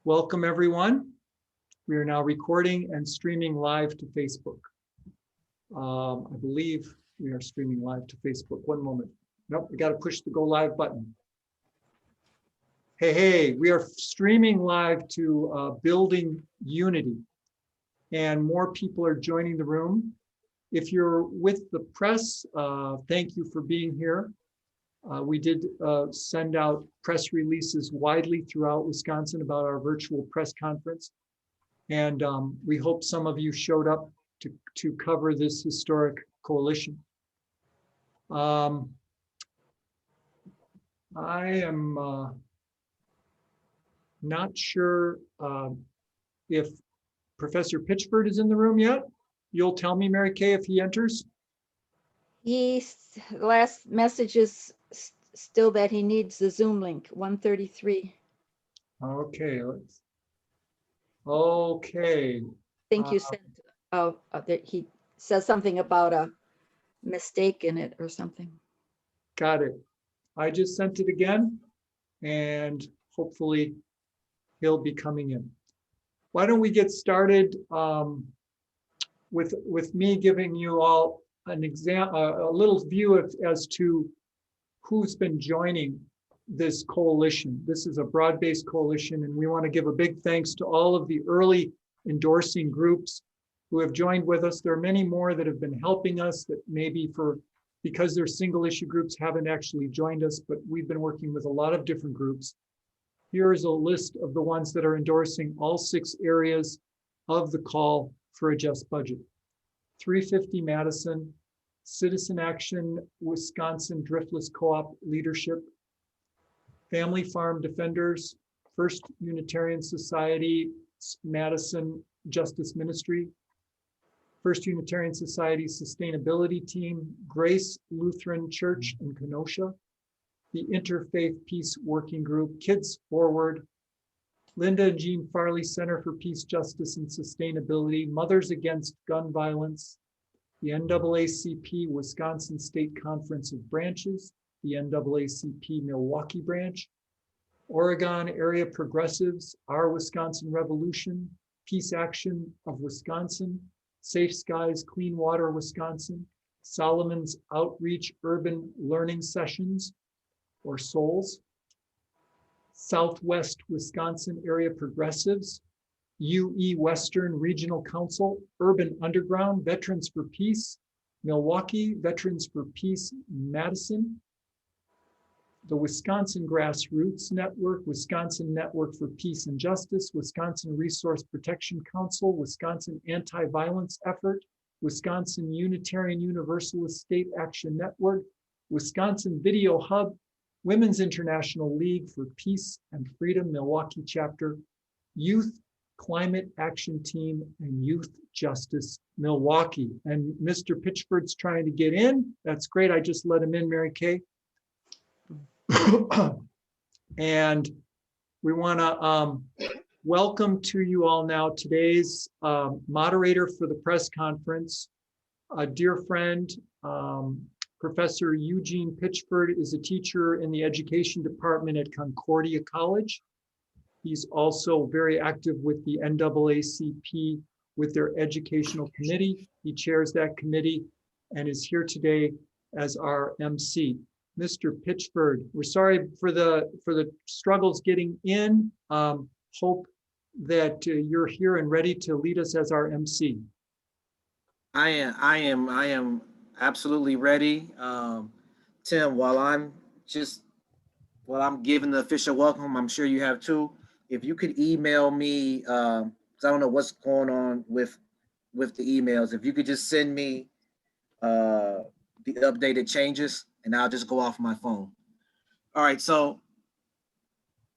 Welcome, everyone. We are now recording and streaming live to Facebook. I believe we are streaming live to Facebook. One moment. Nope, we got to push the go live button. Hey, we are streaming live to Building Unity, and more people are joining the room. If you're with the press, thank you for being here. We did send out press releases widely throughout Wisconsin about our virtual press conference. And we hope some of you showed up to cover this historic coalition. I am not sure if Professor Pitchford is in the room yet. You'll tell me, Mary Kay, if he enters. Last message is still that he needs the Zoom link, 133. Okay. Okay. I think you sent, that he says something about a mistake in it or something. Got it. I just sent it again, and hopefully he'll be coming in. Why don't we get started with me giving you all an a little view as to who's been joining this coalition. This is a broad-based coalition, and we want to give a big thanks to all of the early endorsing groups who have joined with us. There are many more that have been helping us that maybe because they're single issue groups haven't actually joined us, but we've been working with a lot of different groups. Here is a list of the ones that are endorsing all 6 areas of the call for a just budget. 350 Madison, Citizen Action, Wisconsin Driftless Co-op Leadership, Family Farm Defenders, First Unitarian Society, Madison Justice Ministry, First Unitarian Society Sustainability Team, Grace Lutheran Church in Kenosha, the Interfaith Peace Working Group, Kids Forward, Linda and Jean Farley Center for Peace, Justice, and Sustainability, Mothers Against Gun Violence, the NAACP Wisconsin State Conference of Branches, the NAACP Milwaukee Branch, Oregon Area Progressives, Our Wisconsin Revolution, Peace Action of Wisconsin, Safe Skies, Clean Water Wisconsin, Solomon's Outreach Urban Learning Sessions, or SOLS, Southwest Wisconsin Area Progressives, UE Western Regional Council, Urban Underground, Veterans for Peace, Milwaukee, Veterans for Peace, Madison, the Wisconsin Grassroots Network, Wisconsin Network for Peace and Justice, Wisconsin Resource Protection Council, Wisconsin Anti-Violence Effort, Wisconsin Unitarian Universalist State Action Network, Wisconsin Video Hub, Women's International League for Peace and Freedom, Milwaukee Chapter, Youth Climate Action Team, and Youth Justice, Milwaukee. And Mr. Pitchford's trying to get in. That's great. I just let him in, Mary Kay. And we want to welcome to you all now today's moderator for the press conference, a dear friend, Professor Eugene Pitchford is a teacher in the education department at Concordia College. He's also very active with the NAACP with their educational committee. He chairs that committee and is here today as our MC. Mr. Pitchford, we're sorry for the struggles getting in. Hope that you're here and ready to lead us as our MC. I am absolutely ready. Tim, while I'm giving the official welcome, I'm sure you have too. If you could email me, because I don't know what's going on with the emails. If you could just send me the updated changes, and I'll just go off my phone. All right. So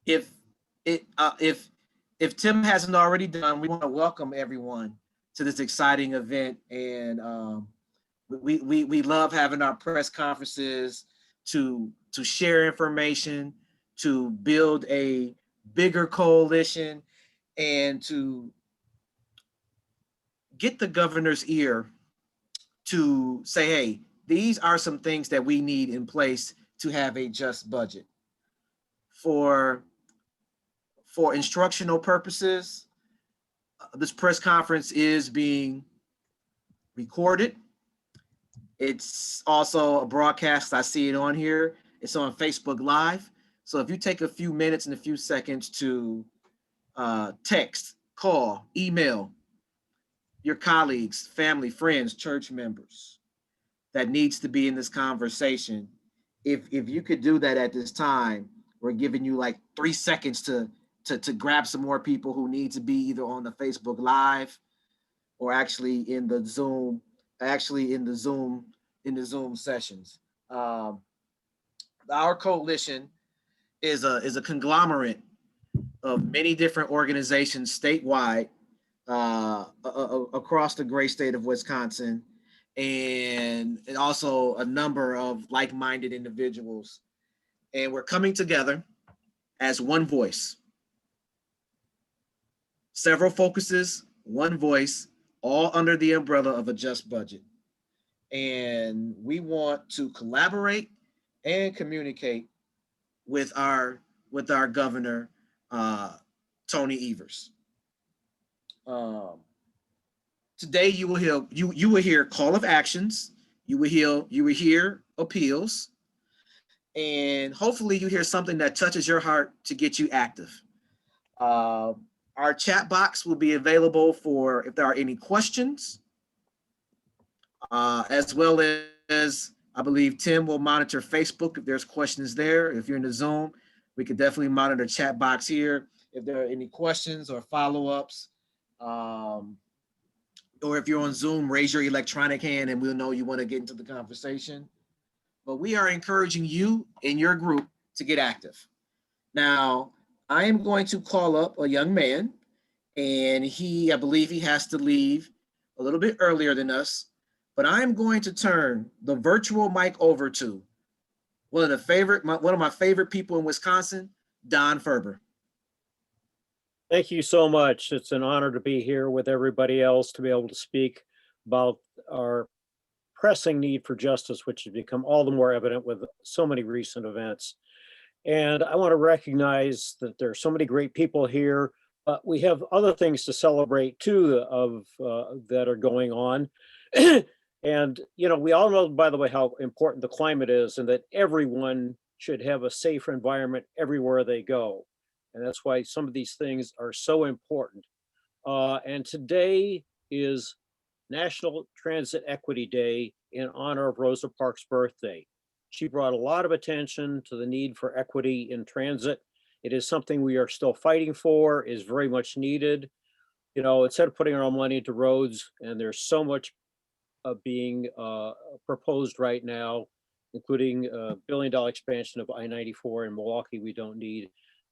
if Tim hasn't already done, we want to welcome everyone to this exciting event, and we love having our press conferences to share information, to build a bigger coalition, and to get the governor's ear to say, hey, these are some things that we need in place to have a just budget. For for instructional purposes, this press conference is being recorded. It's also a broadcast. I see it on here. It's on Facebook Live. So if you take a few minutes and a few seconds to text, call, email your colleagues, family, friends, church members that needs to be in this conversation. If you could do that at this time, we're giving you like 3 seconds to grab some more people who need to be either on the Facebook Live or actually in the Zoom sessions. Our coalition is a conglomerate of many different organizations statewide across the great state of Wisconsin, and also a number of like-minded individuals. And we're coming together as one voice. Several focuses, one voice, all under the umbrella of a just budget. And we want to collaborate and communicate with our governor, Tony Evers. Today you will hear call of actions, you will hear appeals, and hopefully you hear something that touches your heart to get you active. Our chat box will be available for if there are any questions, as well as I believe Tim will monitor Facebook if there's questions there. If you're in the Zoom, we could definitely monitor chat box here if there are any questions or follow-ups. Or if you're on Zoom, raise your electronic hand and we'll know you want to get into the conversation. But we are encouraging you and your group to get active. Now, I am going to call up a young man, and I believe he has to leave a little bit earlier than us, but I'm going to turn the virtual mic over to one of my favorite people in Wisconsin, Don Ferber. Thank you so much. It's an honor to be here with everybody else to be able to speak about our pressing need for justice, which has become all the more evident with so many recent events. And I want to recognize that there are so many great people here, but we have other things to celebrate too that are going on. And, you know, we all know, by the way, how important the climate is and that everyone should have a safer environment everywhere they go. And that's why some of these things are so important. And today is National Transit Equity Day in honor of Rosa Parks' birthday. She brought a lot of attention to the need for equity in transit. It is something we are still fighting for, is very much needed. You know, instead of putting our own money into roads, and there's so much being proposed right now, including a $1 billion expansion of I-94 in Milwaukee we don't need.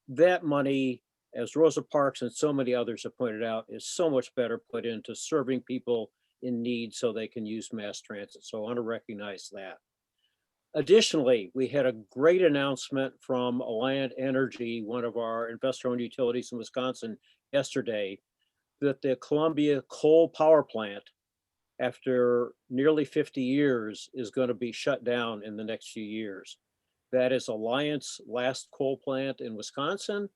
That money, as Rosa Parks and so many others have pointed out, is so much better put into serving people in need so they can use mass transit. So I want to recognize that. Additionally, we had a great announcement from Alliant Energy, one of our investor-owned utilities in Wisconsin, yesterday, that the Columbia coal power plant, after nearly 50 years, is going to be shut down in the next few years. That is Alliant's last coal plant in Wisconsin,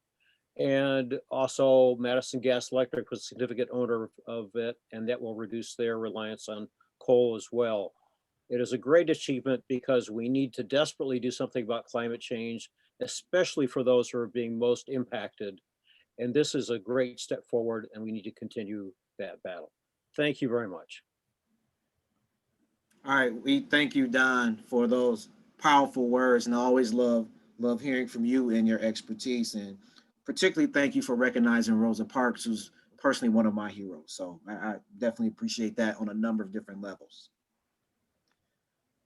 and also Madison Gas Electric was a significant owner of it, and that will reduce their reliance on coal as well. It is a great achievement because we need to desperately do something about climate change, especially for those who are being most impacted. And this is a great step forward, and we need to continue that battle. Thank you very much. All right, we thank you, Don, for those powerful words, and I always love hearing from you and your expertise, and particularly thank you for recognizing Rosa Parks, who's personally one of my heroes. So I definitely appreciate that on a number of different levels.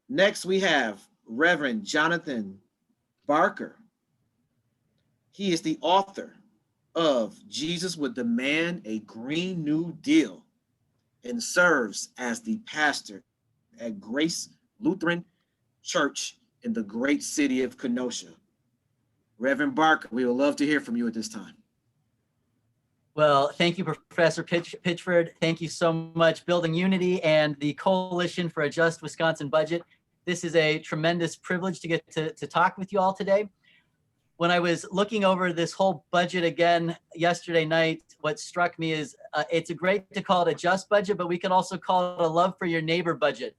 Next, we have Reverend Jonathan Barker. He is the author of Jesus Would Demand a Green New Deal and serves as the pastor at Grace Lutheran Church in the great city of Kenosha. Reverend Barker, we would love to hear from you at this time. Well, thank you, Professor Pitchford. Thank you so much, Building Unity and the Coalition for a Just Wisconsin Budget. This is a tremendous privilege to get to talk with you all today. when I was looking over this whole budget again yesterday night, what struck me is it's great to call it a just budget, but we can also call it a love for your neighbor budget.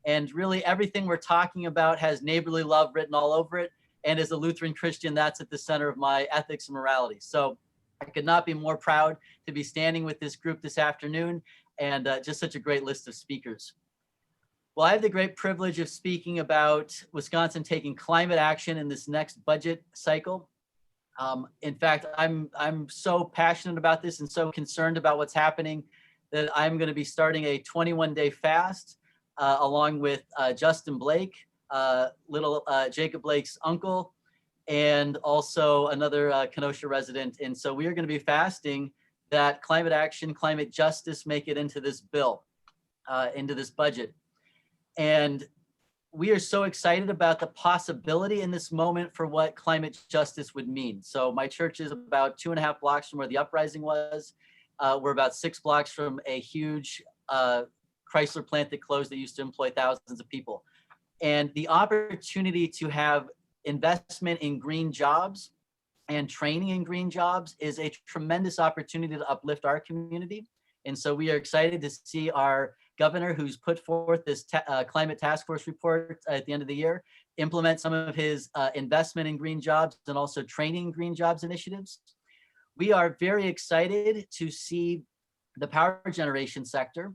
And really everything we're talking about has neighborly love written all over it. And as a Lutheran Christian, that's at the center of my ethics and morality. So I could not be more proud to be standing with this group this afternoon, and just such a great list of speakers. Well, I have the great privilege of speaking about Wisconsin taking climate action in this next budget cycle. In fact, I'm so passionate about this and so concerned about what's happening that I'm going to be starting a 21-day fast along with Justin Blake, little Jacob Blake's uncle, and also another Kenosha resident. And so we are going to be fasting that climate action, climate justice make it into this bill, into this budget. And we are so excited about the possibility in this moment for what climate justice would mean. So my church is about 2.5 blocks from where the uprising was. We're about 6 blocks from a huge Chrysler plant that closed that used to employ thousands of people. And the opportunity to have investment in green jobs and training in green jobs is a tremendous opportunity to uplift our community. And so we are excited to see our governor, who's put forth this climate task force report at the end of the year, implement some of his investment in green jobs and also training green jobs initiatives. We are very excited to see the power generation sector,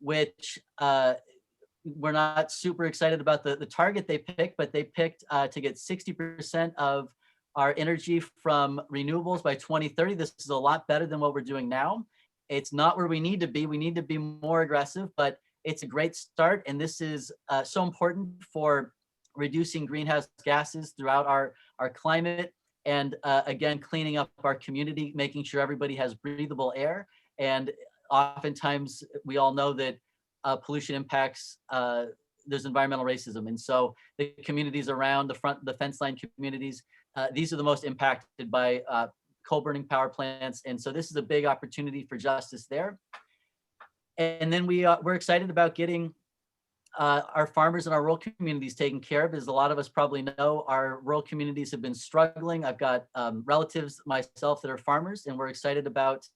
which we're not super excited about the target they picked, but they picked to get 60% of our energy from renewables by 2030. This is a lot better than what we're doing now. It's not where we need to be. We need to be more aggressive, but it's a great start. And this is so important for reducing greenhouse gases throughout our climate. And again, cleaning up our community, making sure everybody has breathable air. And oftentimes we all know that pollution impacts, there's environmental racism. And so the communities around the fence line communities, these are the most impacted by coal burning power plants. And so this is a big opportunity for justice there. And then we're excited about getting our farmers and our rural communities taken care of. As a lot of us probably know, our rural communities have been struggling. I've got relatives myself that are farmers, and we're excited about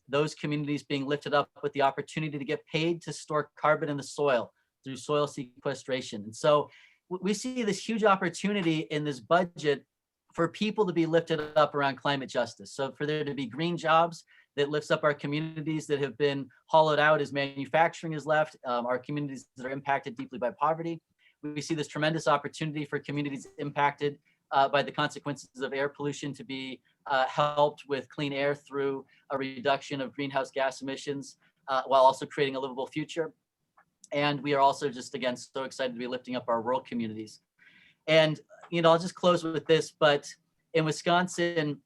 those communities being lifted up with the opportunity to get paid to store carbon in the soil through soil sequestration. And so we see this huge opportunity in this budget for people to be lifted up around climate justice. So for there to be green jobs that lifts up our communities that have been hollowed out as manufacturing is left, our communities that are impacted deeply by poverty. We see this tremendous opportunity for communities impacted by the consequences of air pollution to be helped with clean air through a reduction of greenhouse gas emissions, while also creating a livable future. And we are also just, again, so excited to be lifting up our rural communities. And, you know, I'll just close with this, but in Wisconsin,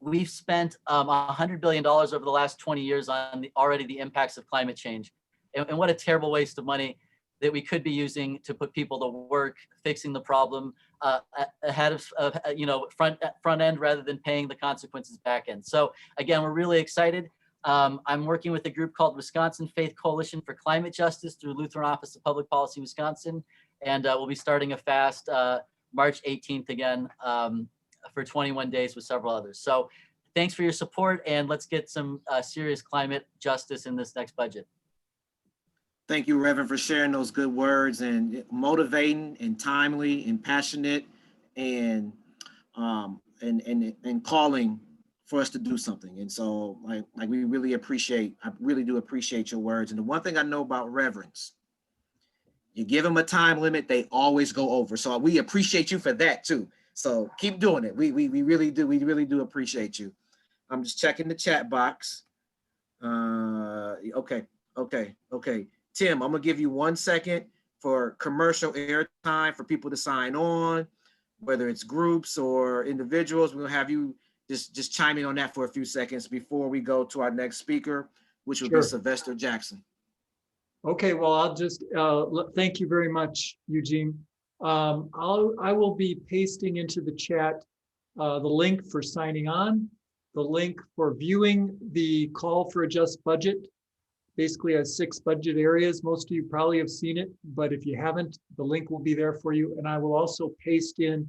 we've spent $100 billion over the last 20 years on already the impacts of climate change. And what a terrible waste of money that we could be using to put people to work, fixing the problem ahead of front end rather than paying the consequences back end. So again, we're really excited. I'm working with a group called Wisconsin Faith Coalition for Climate Justice through Lutheran Office of Public Policy, Wisconsin. And we'll be starting a fast March 18th again for 21 days with several others. So thanks for your support, and let's get some serious climate justice in this next budget. Thank you, Reverend, for sharing those good words and motivating and timely and passionate and calling for us to do something. And so like we really do appreciate your words. And the one thing I know about reverends, you give them a time limit, they always go over. So we appreciate you for that too. So keep doing it. We really do. We really do appreciate you. I'm just checking the chat box. Okay. Tim, I'm gonna give you 1 second for commercial airtime for people to sign on, whether it's groups or individuals. We'll have you just chime in on that for a few seconds before we go to our next speaker, which will be Sylvester Jackson. Okay, well, I'll just thank you very much, Eugene. I will be pasting into the chat the link for signing on, the link for viewing the call for a just budget. Basically has 6 budget areas. Most of you probably have seen it, but if you haven't, the link will be there for you. And I will also paste in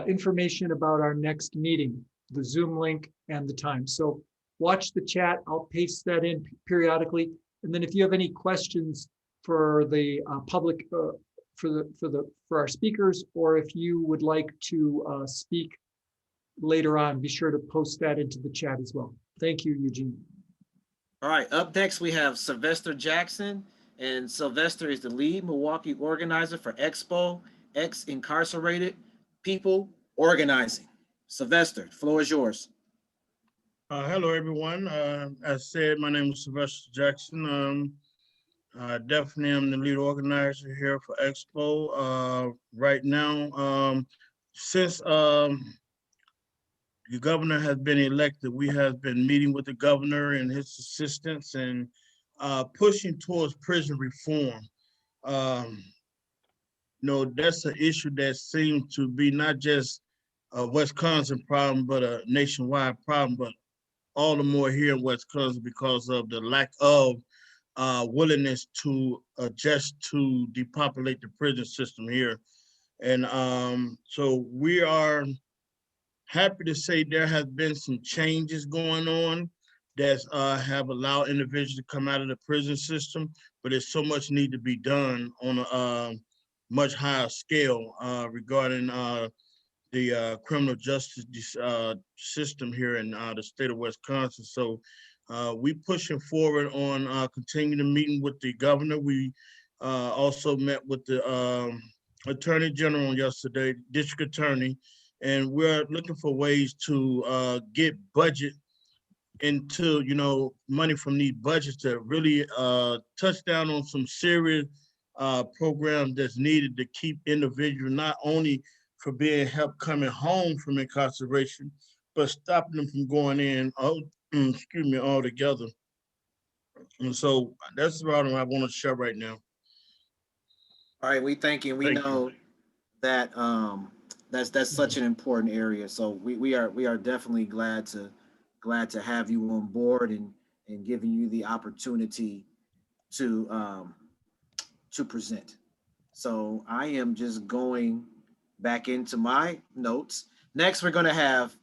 information about our next meeting, the Zoom link and the time. So watch the chat. I'll paste that in periodically. And then if you have any questions for the public, for our speakers, or if you would like to speak later on, be sure to post that into the chat as well. Thank you, Eugene. All right, up next we have Sylvester Jackson, and Sylvester is the lead Milwaukee organizer for Expo, Ex-Incarcerated People Organizing. Sylvester, the floor is yours. Hello, everyone. As said, my name is Sylvester Jackson. Definitely am the lead organizer here for Expo. Right now, since the governor has been elected, we have been meeting with the governor and his assistants and pushing towards prison reform. That's an issue that seems to be not just a Wisconsin problem, but a nationwide problem, but all the more here in Wisconsin because of the lack of willingness to adjust to depopulate the prison system here. And so we are happy to say there has been some changes going on that have allowed individuals to come out of the prison system, but there's so much need to be done on a much higher scale regarding the criminal justice system here in the state of Wisconsin. So we pushing forward on continuing the meeting with the governor. We also met with the attorney general yesterday, district attorney, and we're looking for ways to get budget into, money from these budgets to really touch down on some serious programs that's needed to keep individuals not only for being helped coming home from incarceration, but stopping them from going in, altogether. And so that's about what I want to share right now. All right, we thank you. We Thank you. know that that's such an important area. So we are definitely glad to have you on board and giving you the opportunity to present. So I am just going back into my notes. Next, we're going to have,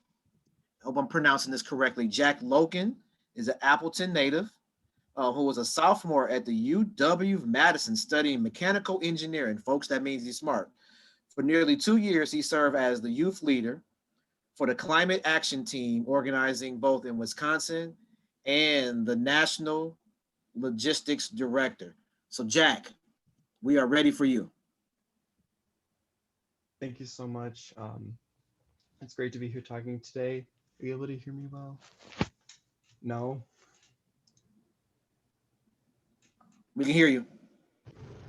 I hope I'm pronouncing this correctly, Jack Loken is an Appleton native who was a sophomore at the UW-Madison studying mechanical engineering. Folks, that means he's smart. For nearly 2 years, he served as the youth leader for the climate action team, organizing both in Wisconsin and the national logistics director. So Jack, we are ready for you. Thank you so much. It's great to be here talking today. Are you able to hear me well? No? We can hear you.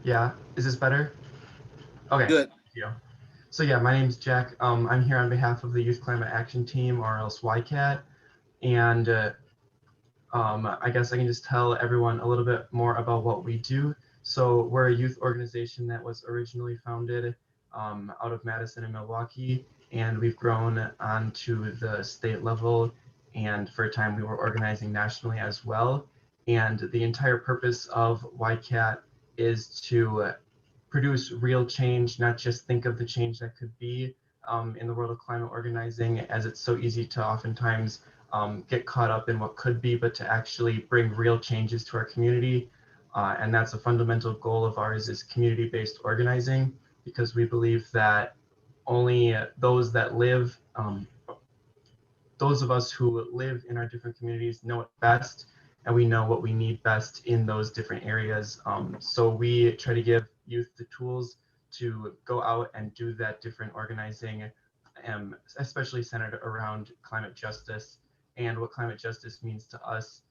Yeah, is this better? Okay. Good. Thank you. So yeah, my name's Jack. I'm here on behalf of the Youth Climate Action Team, or else YCAT. And I guess I can just tell everyone a little bit more about what we do. So we're a youth organization that was originally founded out of Madison and Milwaukee, and we've grown onto the state level, and for a time we were organizing nationally as well. And the entire purpose of YCAT is to produce real change, not just think of the change that could be in the world of climate organizing, as it's so easy to oftentimes get caught up in what could be, but to actually bring real changes to our community. And that's a fundamental goal of ours, is community-based organizing, because we believe that only those that live, those of us who live in our different communities know it best, and we know what we need best in those different areas. So we try to give youth the tools to go out and do that different organizing, especially centered around climate justice. And what climate justice means to us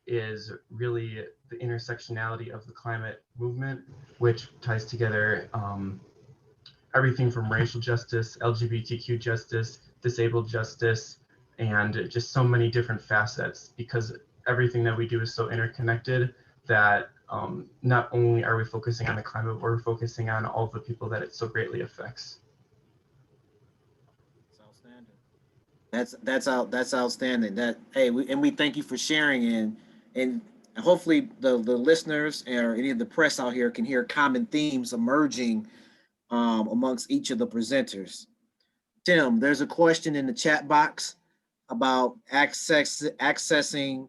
is really the intersectionality of the climate movement, which ties together everything from racial justice, LGBTQ justice, disabled justice, and just so many different facets, because everything that we do is so interconnected that not only are we focusing on the climate, we're focusing on all the people that it so greatly affects. That's outstanding. We thank you for sharing, and hopefully the listeners or any of the press out here can hear common themes emerging amongst each of the presenters. Tim, there's a question in the chat box about accessing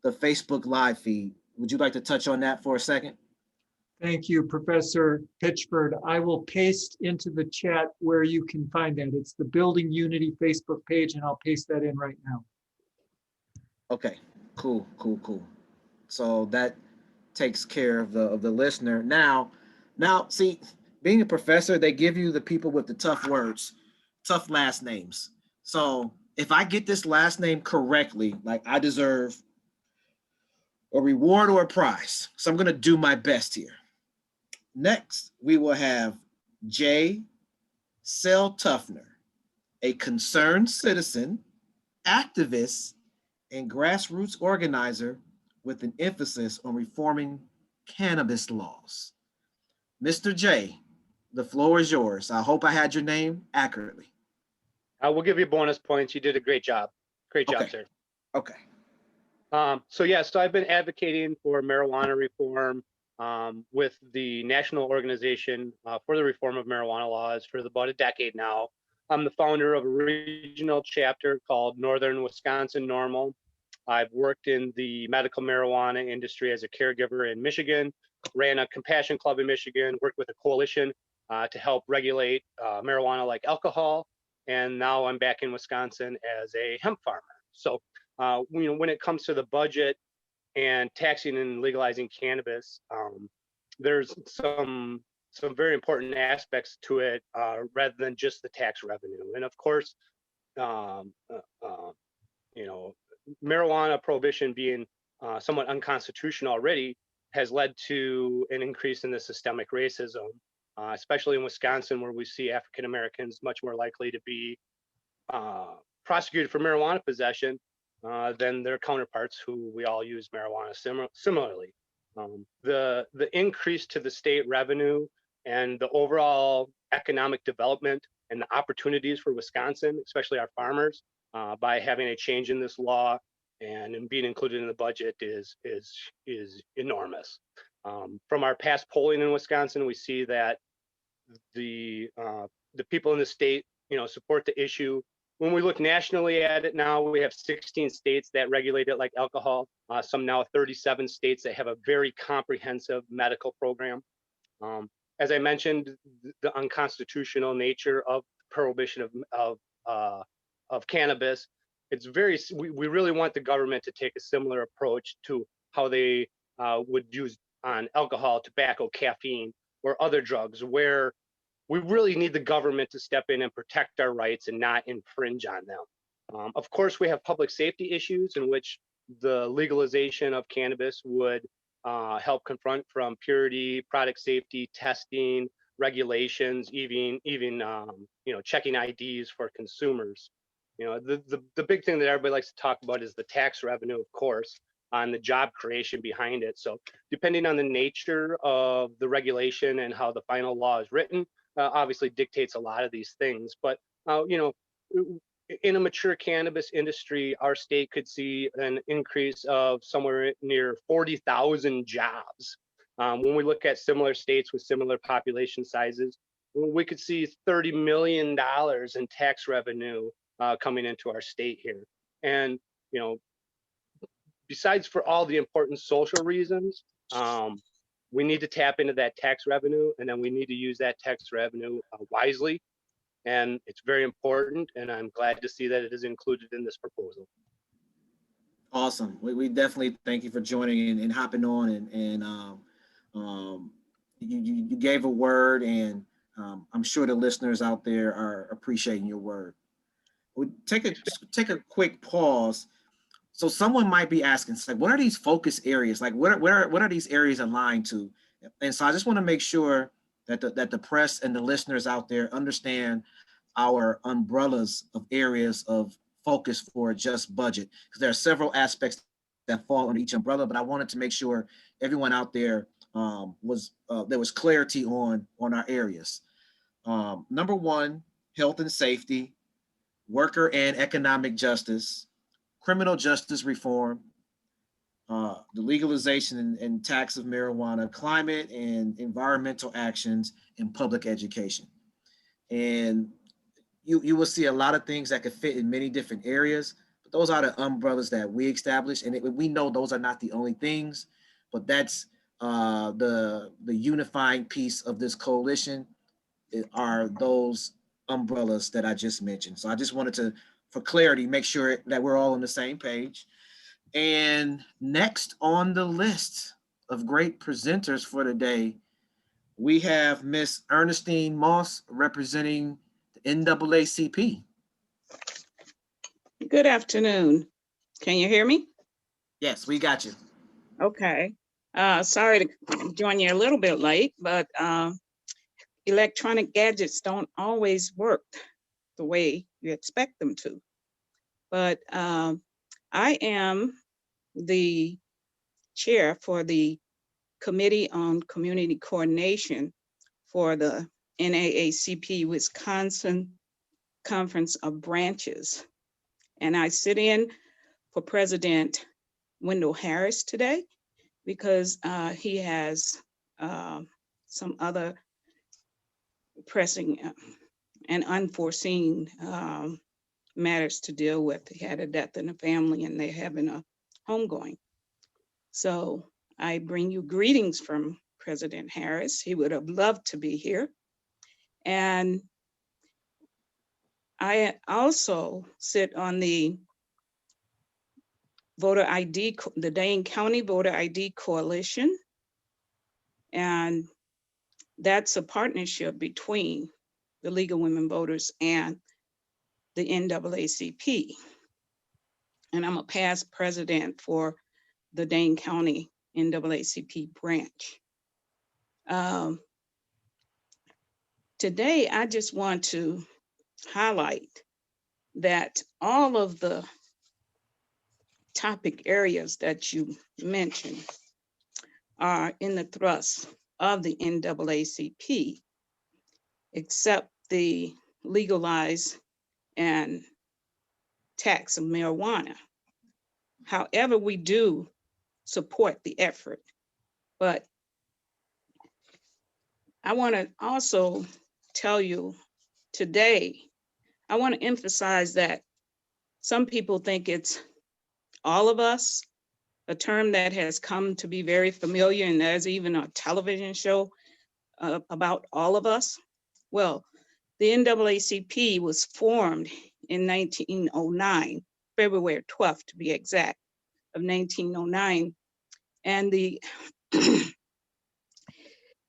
the Facebook Live feed. Would you like to touch on that for a second? Thank you, Professor Pitchford. I will paste into the chat where you can find that. It's the Building Unity Facebook page, and I'll paste that in right now. Okay, cool. So that takes care of the listener. Now, see, being a professor, they give you the people with the tough words, tough last names. So if I get this last name correctly, like I deserve a reward or a prize. So I'm gonna do my best here. Next, we will have Cell Toughner, a concerned citizen, activist, and grassroots organizer with an emphasis on reforming cannabis laws. Mr. J, the floor is yours. I hope I had your name accurately. We'll give you bonus points. You did a great job. Great job, Okay. sir. Okay. So I've been advocating for marijuana reform with the National Organization for the Reform of Marijuana Laws for about a decade now. I'm the founder of a regional chapter called Northern Wisconsin NORML. I've worked in the medical marijuana industry as a caregiver in Michigan, ran a compassion club in Michigan, worked with a coalition to help regulate marijuana like alcohol. And now I'm back in Wisconsin as a hemp farmer. So, when it comes to the budget and taxing and legalizing cannabis, there's some very important aspects to it rather than just the tax revenue. And of course, marijuana prohibition being somewhat unconstitutional already has led to an increase in the systemic racism, especially in Wisconsin, where we see African Americans much more likely to be prosecuted for marijuana possession than their counterparts who we all use marijuana similarly. The increase to the state revenue and the overall economic development and the opportunities for Wisconsin, especially our farmers, by having a change in this law and being included in the budget is enormous. From our past polling in Wisconsin, we see that the people in the state, support the issue. When we look nationally at it now, we have 16 states that regulate it like alcohol. Some now 37 states that have a very comprehensive medical program. As I mentioned, the unconstitutional nature of prohibition of cannabis. We really want the government to take a similar approach to how they would use on alcohol, tobacco, caffeine, or other drugs, where we really need the government to step in and protect our rights and not infringe on them. Of course, we have public safety issues in which the legalization of cannabis would help confront, from purity, product safety, testing, regulations, even checking IDs for consumers. The big thing that everybody likes to talk about is the tax revenue, of course, on the job creation behind it. So depending on the nature of the regulation and how the final law is written, obviously dictates a lot of these things. But in a mature cannabis industry, our state could see an increase of somewhere near 40,000 jobs. When we look at similar states with similar population sizes, we could see $30 million in tax revenue coming into our state here. And, besides for all the important social reasons, we need to tap into that tax revenue, and then we need to use that tax revenue wisely. And it's very important, and I'm glad to see that it is included in this proposal. Awesome. We definitely thank you for joining and hopping on, and you gave a word, and I'm sure the listeners out there are appreciating your word. We'll take a quick pause. So someone might be asking, like, what are these focus areas? Like, what are these areas aligned to? And so I just want to make sure that the press and the listeners out there understand our umbrellas of areas of focus for a just budget, because there are several aspects that fall under each umbrella. But I wanted to make sure everyone out there there was clarity on our areas. Number one, health and safety, worker and economic justice, criminal justice reform, the legalization and tax of marijuana, climate and environmental actions, and public education. And, you will see a lot of things that could fit in many different areas. But those are the umbrellas that we established, and we know those are not the only things, but that's the unifying piece of this coalition are those umbrellas that I just mentioned. So I just wanted to, for clarity, make sure that we're all on the same page. And next on the list of great presenters for today, we have Miss Ernestine Moss representing the NAACP. Good afternoon. Can you hear me? Yes, we got you. Okay. Sorry to join you a little bit late, but electronic gadgets don't always work the way you expect them to. But I am the chair for the Committee on Community Coordination for the NAACP Wisconsin Conference of Branches. And I sit in for President Wendell Harris today because he has some other pressing and unforeseen matters to deal with. He had a death in the family and they're having a homegoing. So I bring you greetings from President Harris. He would have loved to be here. And I also sit on the voter ID, the Dane County Voter ID Coalition. And that's a partnership between the League of Women Voters and the NAACP. And I'm a past president for the Dane County NAACP branch. Today, I just want to highlight that all of the topic areas that you mentioned are in the thrust of the NAACP, except the legalize and tax of marijuana. However, we do support the effort, but I want to also tell you today, I want to emphasize that some people think it's all of us, a term that has come to be very familiar, and there's even a television show about all of us. Well, the NAACP was formed in 1909, February 12th to be exact, of 1909. And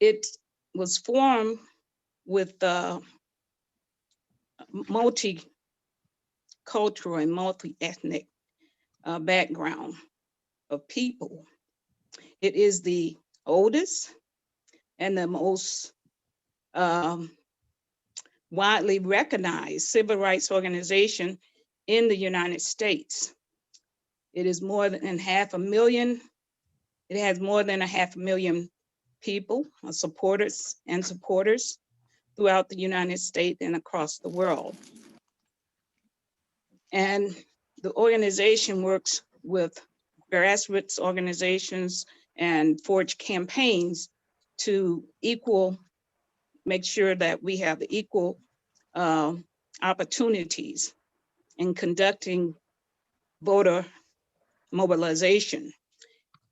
it was formed with multicultural and multi-ethnic background of people. It is the oldest and the most widely recognized civil rights organization in the United States. It is more than 500,000. It has more than 500,000 people, supporters throughout the United States and across the world. And the organization works with grassroots organizations and forge campaigns to make sure that we have equal opportunities in conducting voter mobilization.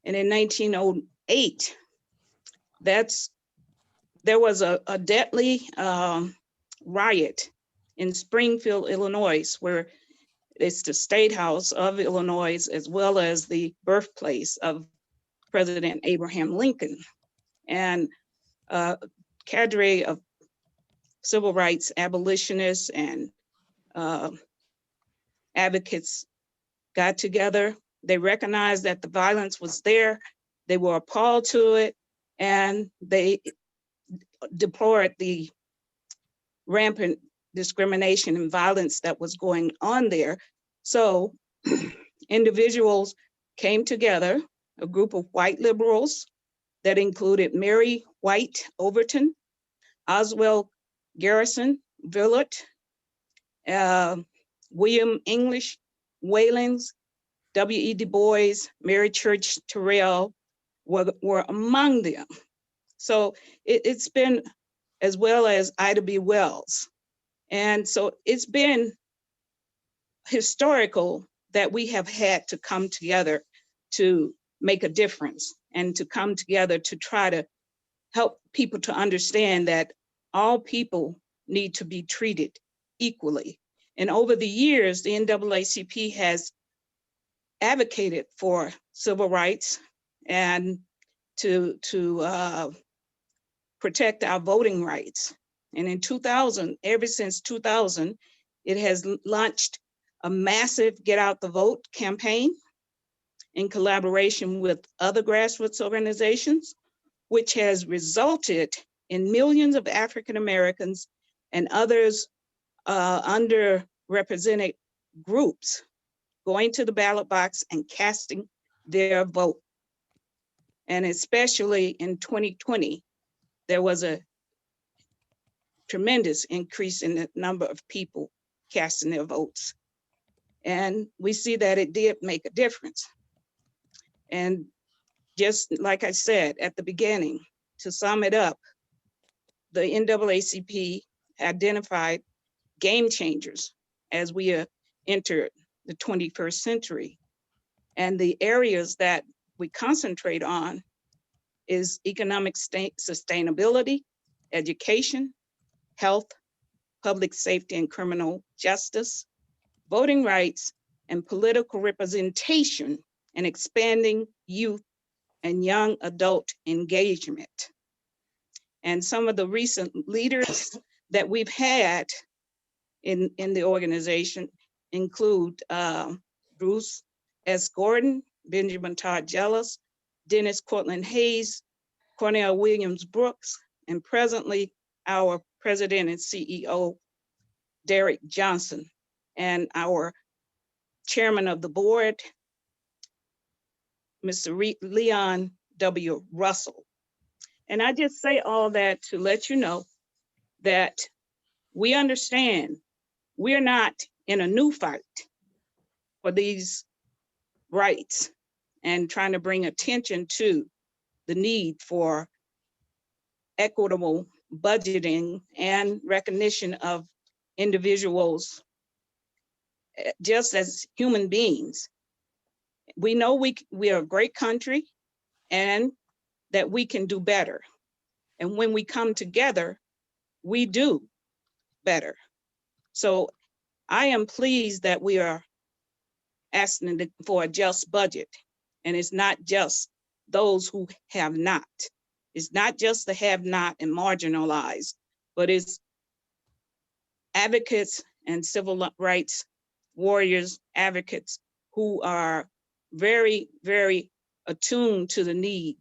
And in 1908, there was a deadly riot in Springfield, Illinois, where it's the state house of Illinois, as well as the birthplace of President Abraham Lincoln. And a cadre of civil rights abolitionists and advocates got together. They recognized that the violence was there. They were appalled to it, and they deplored the rampant discrimination and violence that was going on there. So individuals came together, a group of white liberals that included Mary White Overton, Oswald Garrison Villert, William English Whalens, W.E. Du Bois, Mary Church Terrell were among them. So it's been, as well as Ida B. Wells. And so it's been historical that we have had to come together to make a difference and to come together to try to help people to understand that all people need to be treated equally. And over the years, the NAACP has advocated for civil rights and to protect our voting rights. And in 2000, ever since 2000, it has launched a massive Get Out the Vote campaign in collaboration with other grassroots organizations, which has resulted in millions of African Americans and others underrepresented groups going to the ballot box and casting their vote. And especially in 2020, there was a tremendous increase in the number of people casting their votes. And we see that it did make a difference. And just like I said at the beginning, to sum it up, the NAACP identified game changers as we entered the 21st century. And the areas that we concentrate on is economic sustainability, education, health, public safety and criminal justice, voting rights, and political representation, and expanding youth and young adult engagement. And some of the recent leaders that we've had in the organization include Bruce S. Gordon, Benjamin Todd Jellis, Dennis Cortland Hayes, Cornell Williams Brooks, and presently our president and CEO, Derek Johnson, and our chairman of the board, Mr. Leon W. Russell. And I just say all that to let you know that we understand we're not in a new fight for these rights and trying to bring attention to the need for equitable budgeting and recognition of individuals just as human beings. We know we are a great country and that we can do better. And when we come together, we do better. So I am pleased that we are asking for a just budget. And it's not just those who have not. It's not just the have not and marginalized, but it's advocates and civil rights warriors, advocates who are very, very attuned to the need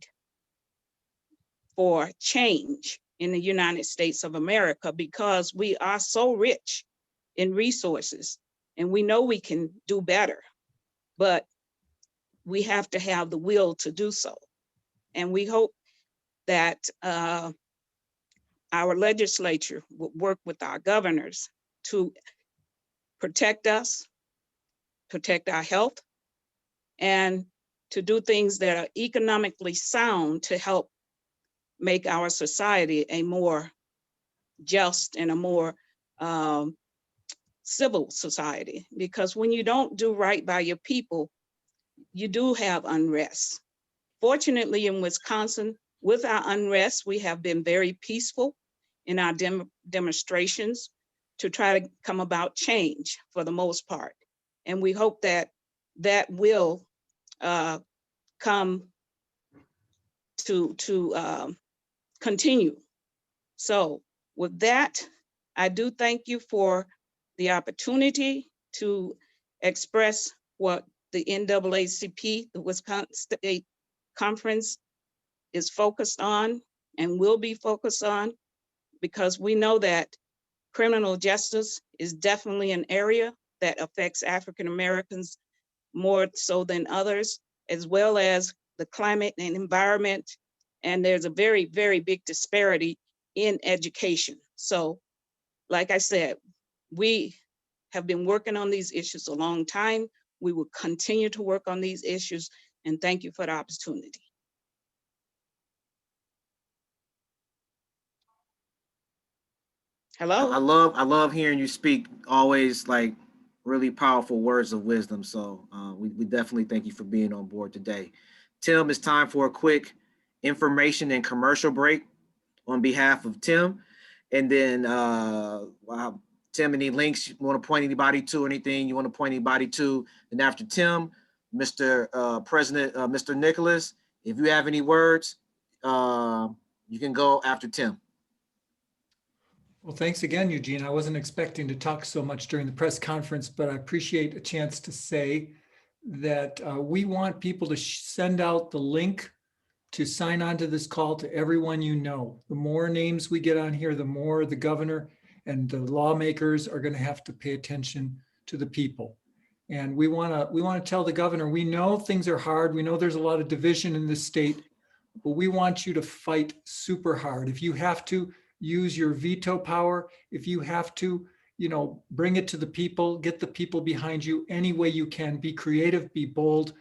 for change in the United States of America, because we are so rich in resources and we know we can do better, but we have to have the will to do so. And we hope that our legislature will work with our governors to protect us, protect our health, and to do things that are economically sound to help make our society a more just and a more civil society. Because when you don't do right by your people, you do have unrest. Fortunately, in Wisconsin, with our unrest, we have been very peaceful in our demonstrations to try to come about change for the most part. And we hope that that will come to continue. So with that, I do thank you for the opportunity to express what the NAACP, the Wisconsin State Conference, is focused on and will be focused on, because we know that criminal justice is definitely an area that affects African Americans more so than others, as well as the climate and environment. And there's a very, very big disparity in education. So, like I said, we have been working on these issues a long time. We will continue to work on these issues, and thank you for the opportunity. Hello? I love hearing you speak. Always like really powerful words of wisdom. So we definitely thank you for being on board today. Tim, it's time for a quick information and commercial break on behalf of Tim. And then Tim, any links you want to point anybody to, anything you want to point anybody to? And after Tim, Mr. President, Mr. Nicholas, if you have any words, you can go after Tim. Well, thanks again, Eugene. I wasn't expecting to talk so much during the press conference, but I appreciate a chance to say that we want people to send out the link to sign on to this call to everyone you know. The more names we get on here, the more the governor and the lawmakers are going to have to pay attention to the people. And we want to tell the governor, we know things are hard. We know there's a lot of division in this state, but we want you to fight super hard. If you have to, use your veto power. If you have to, bring it to the people, get the people behind you any way you can. Be creative, be bold.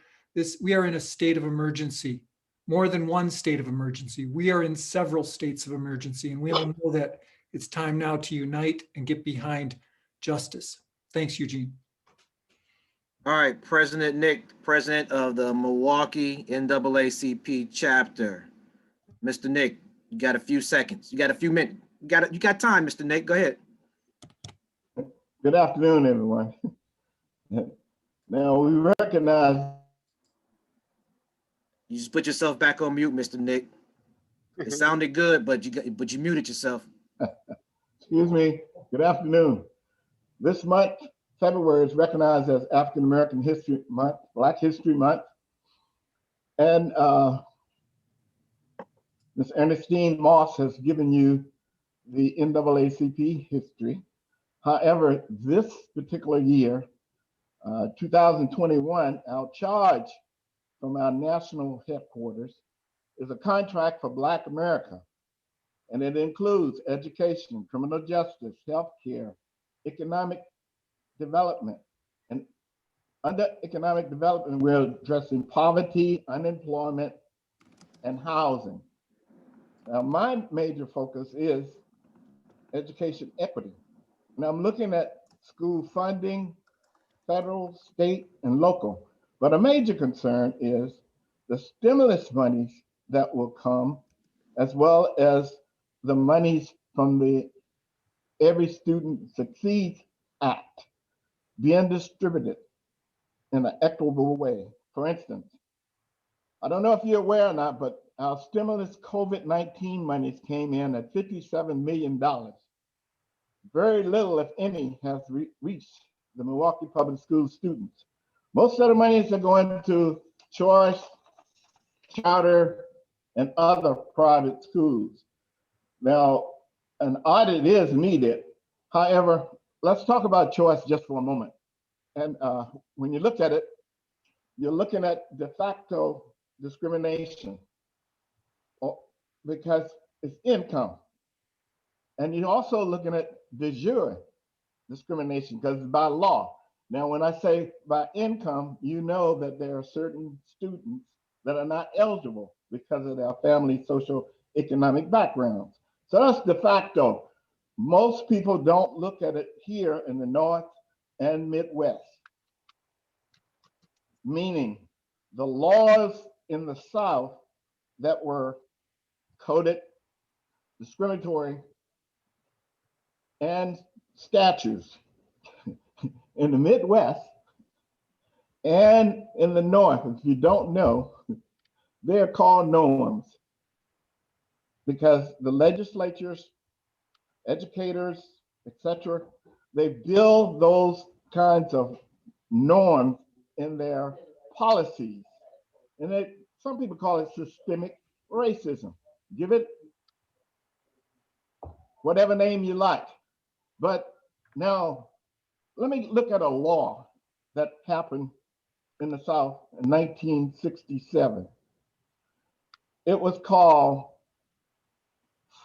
We are in a state of emergency, more than one state of emergency. We are in several states of emergency, and we all know that it's time now to unite and get behind justice. Thanks, Eugene. All right, President Nick, president of the Milwaukee NAACP chapter. Mr. Nick, you got a few seconds. You got a few minutes. You got time, Mr. Nick. Go ahead. Good afternoon, everyone. Now we recognize. You just put yourself back on mute, Mr. Nick. It sounded good, but you muted yourself. Excuse me. Good afternoon. This month, February, is recognized as African American History Month, Black History Month, and Ms. Ernestine Moss has given you the NAACP history. However, this particular year, 2021, our charge from our national headquarters is a contract for Black America, and it includes education, criminal justice, healthcare, economic development. And under economic development, we're addressing poverty, unemployment, and housing. Now, my major focus is education equity. And I'm looking at school funding, federal, state, and local. But a major concern is the stimulus monies that will come, as well as the monies from the Every Student Succeeds Act being distributed in an equitable way. For instance, I don't know if you're aware or not, but our stimulus COVID-19 monies came in at $57 million. Very little, if any, has reached the Milwaukee Public Schools students. Most of the monies are going to choice, charter, and other private schools. Now, an audit is needed. However, let's talk about choice just for a moment. And when you look at it, you're looking at de facto discrimination because it's income. And you're also looking at de jure discrimination because it's by law. Now, when I say by income, you know that there are certain students that are not eligible because of their family social economic backgrounds. So that's de facto. Most people don't look at it here in the North and Midwest, meaning the laws in the South that were coded discriminatory and statutes in the Midwest and in the North, if you don't know, they're called norms because the legislatures, educators, etc., they build those kinds of norms in their policies. And some people call it systemic racism. Give it whatever name you like. But now, let me look at a law that happened in the South in 1967. It was called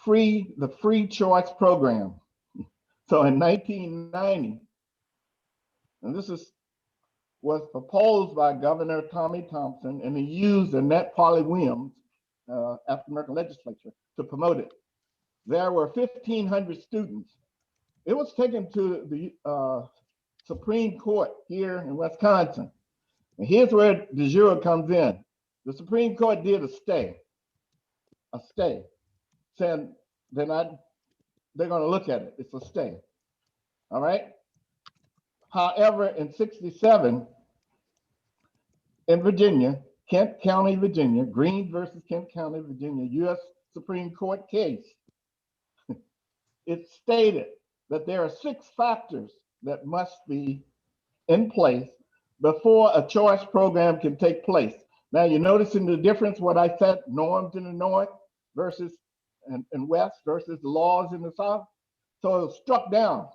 the Free Choice Program. So in 1990, and this was proposed by Governor Tommy Thompson, and he used Annette Polly Williams, African American legislature, to promote it. There were 1,500 students It was taken to the Supreme Court here in Wisconsin. And here's where de jure comes in. The Supreme Court did a stay, saying they're going to look at it. It's a stay. All right. However, in 67, in Virginia, Kent County, Virginia, Green versus Kent County, Virginia, U.S. Supreme Court case, it stated that there are 6 factors that must be in place before a choice program can take place. Now, you're noticing the difference, what I said, norms in the North versus and West versus the laws in the South. So it was struck down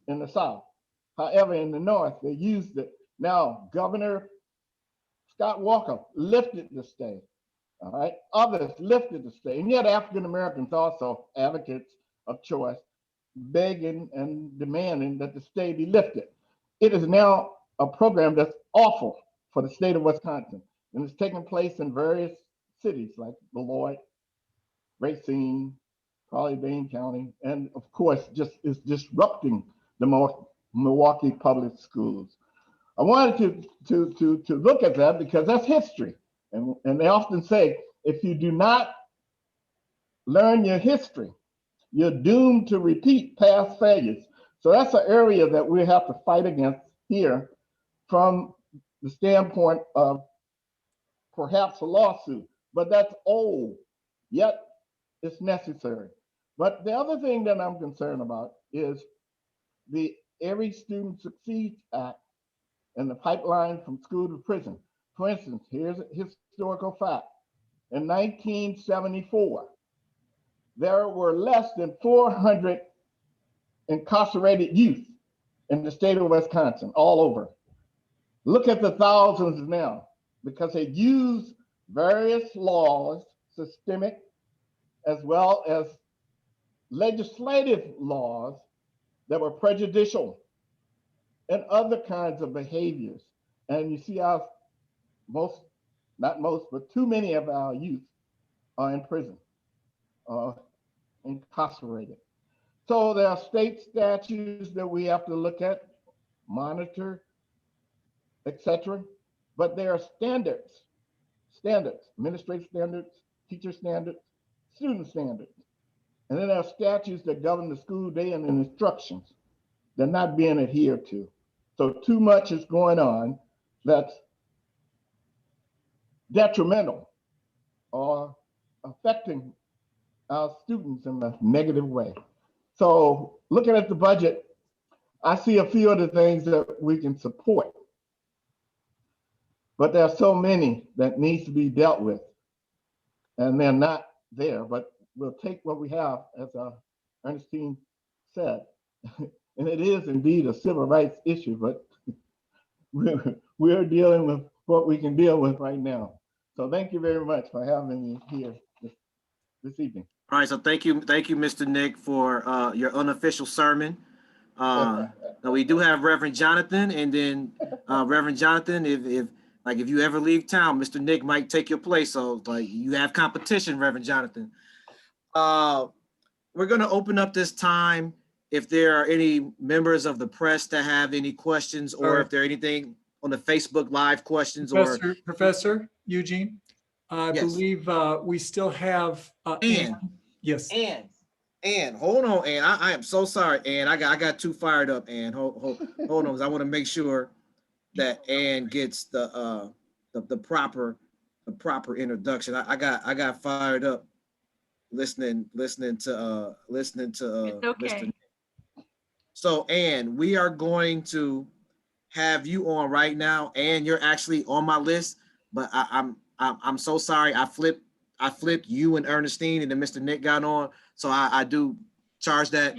in the South. However, in the North, they used it. Now, Governor Scott Walker lifted the stay. All right, others lifted the stay, and yet African Americans also advocates of choice, begging and demanding that the stay be lifted. It is now a program that's awful for the state of Wisconsin, and it's taking place in various cities like Beloit, Racine, probably Dane County, and of course, just is disrupting the Milwaukee public schools. I wanted to look at that because that's history. And they often say, if you do not learn your history, you're doomed to repeat past failures. So that's an area that we have to fight against here from the standpoint of perhaps a lawsuit, but that's old, yet it's necessary. But the other thing that I'm concerned about is the Every Student Succeeds Act and the pipeline from school to prison. For instance, here's a historical fact. In 1974, there were less than 400 incarcerated youth in the state of Wisconsin, all over. Look at the thousands now, because they use various laws, systemic, as well as legislative laws that were prejudicial and other kinds of behaviors. And you see how not most, but too many of our youth are in prison, incarcerated. So there are state statutes that we have to look at, monitor, etc. But there are standards, administrative standards, teacher standards, student standards. And then there are statutes that govern the school day and instructions. They're not being adhered to. So too much is going on that's detrimental or affecting our students in a negative way. So looking at the budget, I see a few of the things that we can support, but there are so many that needs to be dealt with, and they're not there, but we'll take what we have, as Ernestine said, and it is indeed a civil rights issue, but we're dealing with what we can deal with right now. So thank you very much for having me here this evening. All right, so thank you, Mr. Nick, for your unofficial sermon. Now we do have Reverend Jonathan, and then Reverend Jonathan, if you ever leave town, Mr. Nick might take your place. So like you have competition, Reverend Jonathan. We're going to open up this time if there are any members of the press that have any questions, or if there are anything on the Facebook Live questions. Professor Eugene, I believe we still have Ann. Yes. Ann, hold on, Ann. I am so sorry, Ann. I got too fired up, Ann. Hold on, because I want to make sure that Ann gets the proper introduction. I got fired up listening to Mr. Nick. So Ann, we are going to have you on right now. Ann, you're actually on my list, but I'm so sorry. I flipped you and Ernestine, and then Mr. Nick got on. So I do charge that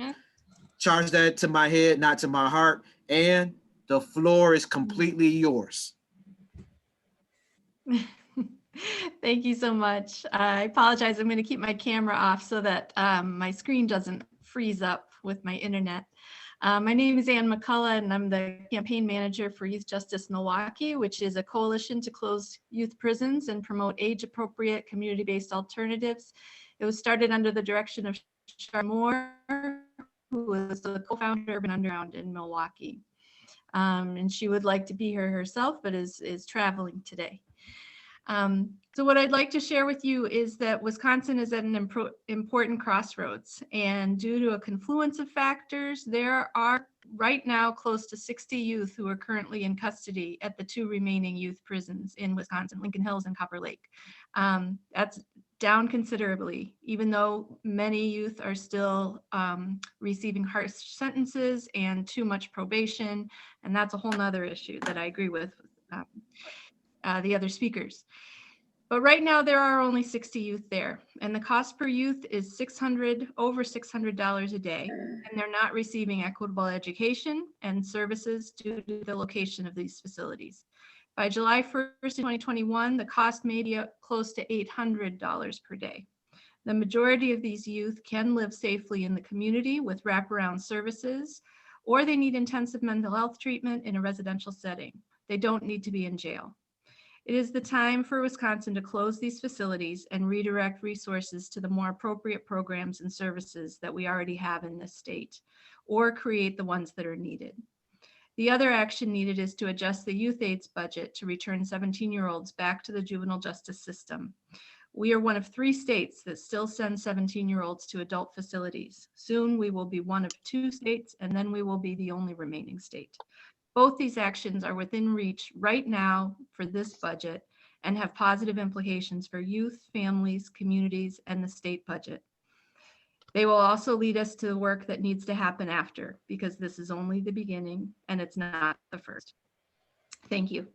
to my head, not to my heart. And the floor is completely yours. Thank you so much. I apologize. I'm going to keep my camera off so that my screen doesn't freeze up with my internet. My name is Ann McCullough, and I'm the campaign manager for Youth Justice Milwaukee, which is a coalition to close youth prisons and promote age-appropriate, community-based alternatives. It was started under the direction of Char Moore, who is the co-founder of Urban Underground in Milwaukee. And she would like to be here herself, but is traveling today. So what I'd like to share with you is that Wisconsin is at an important crossroads, and due to a confluence of factors, there are right now close to 60 youth who are currently in custody at the 2 remaining youth prisons in Wisconsin, Lincoln Hills and Copper Lake. That's down considerably, even though many youth are still receiving harsh sentences and too much probation, and that's a whole nother issue that I agree with the other speakers. But right now there are only 60 youth there, and the cost per youth is over $600 a day, and they're not receiving equitable education and services due to the location of these facilities. By July 1st, 2021, the cost may be close to $800 per day. The majority of these youth can live safely in the community with wraparound services, or they need intensive mental health treatment in a residential setting. They don't need to be in jail. It is the time for Wisconsin to close these facilities and redirect resources to the more appropriate programs and services that we already have in this state, or create the ones that are needed. The other action needed is to adjust the youth aids budget to return 17-year-olds back to the juvenile justice system. We are one of 3 states that still send 17-year-olds to adult facilities. Soon we will be one of 2 states, and then we will be the only remaining state. Both these actions are within reach right now for this budget and have positive implications for youth, families, communities, and the state budget. They will also lead us to the work that needs to happen after, because this is only the beginning and it's not the first. Thank you.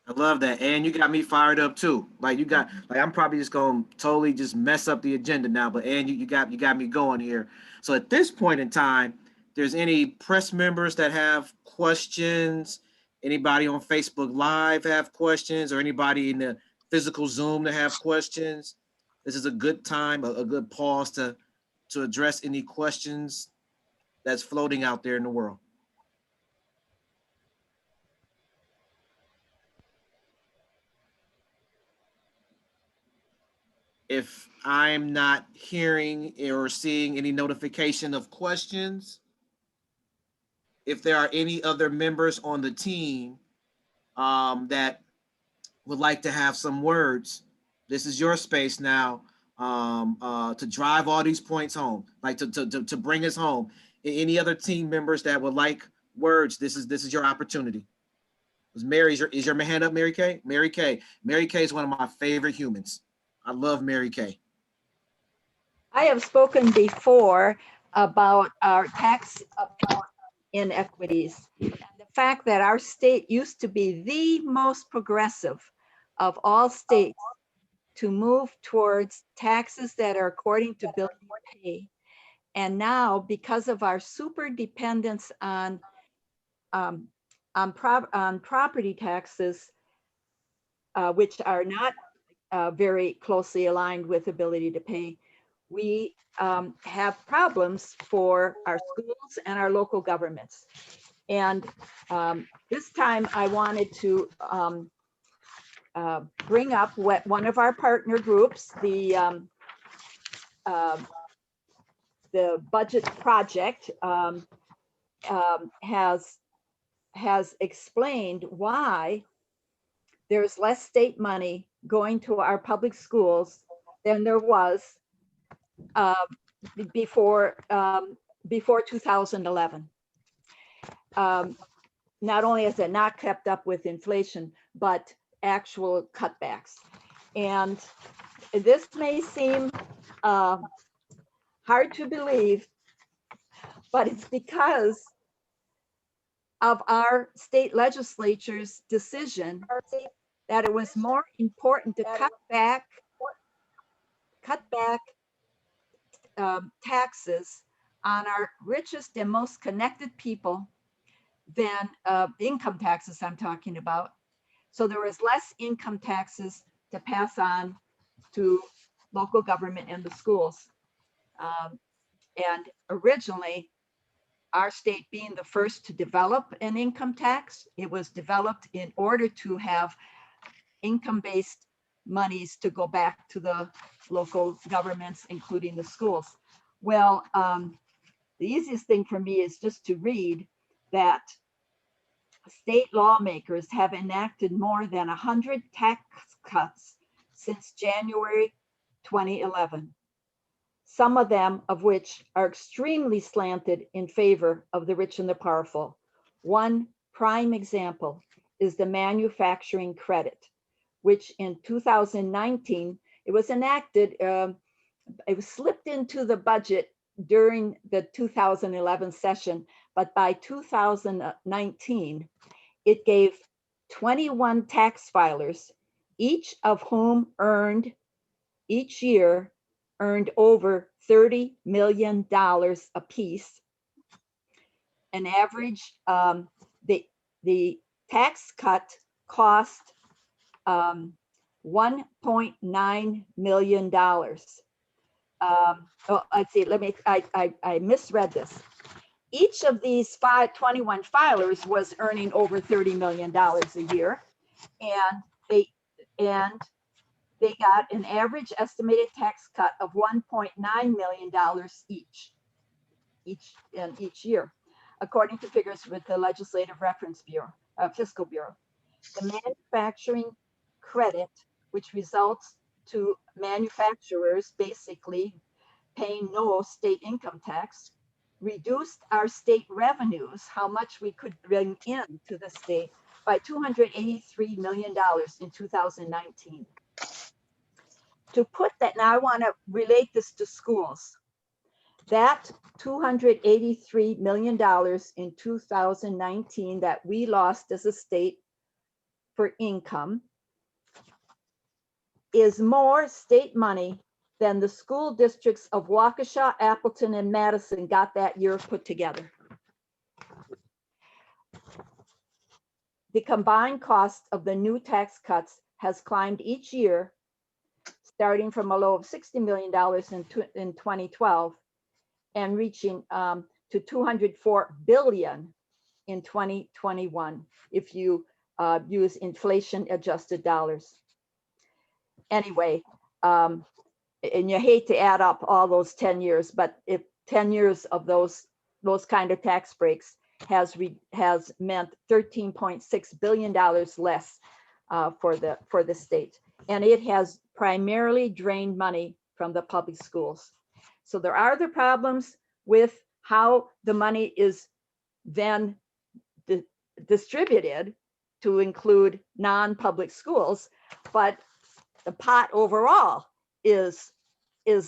I love that. And you got me fired up too. I'm probably just going to totally just mess up the agenda now, but and you got me going here. So at this point in time, there's any press members that have questions, anybody on Facebook Live have questions, or anybody in the physical Zoom that have questions, this is a good time, a good pause to address any questions that's floating out there in the world. If I'm not hearing or seeing any notification of questions, if there are any other members on the team that would like to have some words, this is your space now to drive all these points home, like to bring us home. Any other team members that would like words, this is your opportunity. Mary, is your hand up, Mary Kay? Mary Kay is one of my favorite humans. I love Mary Kay. I have spoken before about our tax inequities. The fact that our state used to be the most progressive of all states to move towards taxes that are according to bill pay. And now, because of our super dependence on property taxes, which are not very closely aligned with ability to pay, we have problems for our schools and our local governments. And this time I wanted to bring up what one of our partner groups, the Budget Project, has explained why there's less state money going to our public schools than there was before 2011. Not only has it not kept up with inflation, but actual cutbacks. And this may seem hard to believe, but it's because of our state legislature's decision that it was more important to cut back taxes on our richest and most connected people than income taxes I'm talking about. So there was less income taxes to pass on to local government and the schools. And originally, our state being the first to develop an income tax, it was developed in order to have income-based monies to go back to the local governments, including the schools. Well, the easiest thing for me is just to read that state lawmakers have enacted more than 100 tax cuts since January 2011. Some of them of which are extremely slanted in favor of the rich and the powerful. One prime example is the manufacturing credit, which in 2019, it was enacted, it was slipped into the budget during the 2011 session, but by 2019, it gave 21 tax filers, each of whom each year earned over $30 million apiece. An average, the tax cut cost $1.9 million. Let's see, I misread this. Each of these 21 filers was earning over $30 million a year, and they got an average estimated tax cut of $1.9 million each year, according to figures with the Legislative Reference Bureau, Fiscal Bureau. The manufacturing credit, which results to manufacturers basically paying no state income tax, reduced our state revenues, how much we could bring in to the state, by $283 million in 2019. To put that, now I want to relate this to schools. That $283 million in 2019 that we lost as a state for income is more state money than the school districts of Waukesha, Appleton, and Madison got that year put together. The combined cost of the new tax cuts has climbed each year, starting from a low of $60 million in 2012 and reaching to $204 billion in 2021, if you use inflation adjusted dollars. Anyway, and you hate to add up all those 10 years, but if 10 years of those kind of tax breaks has meant $13.6 billion less for the state. And it has primarily drained money from the public schools. So there are the problems with how the money is then distributed to include non-public schools, but the pot overall is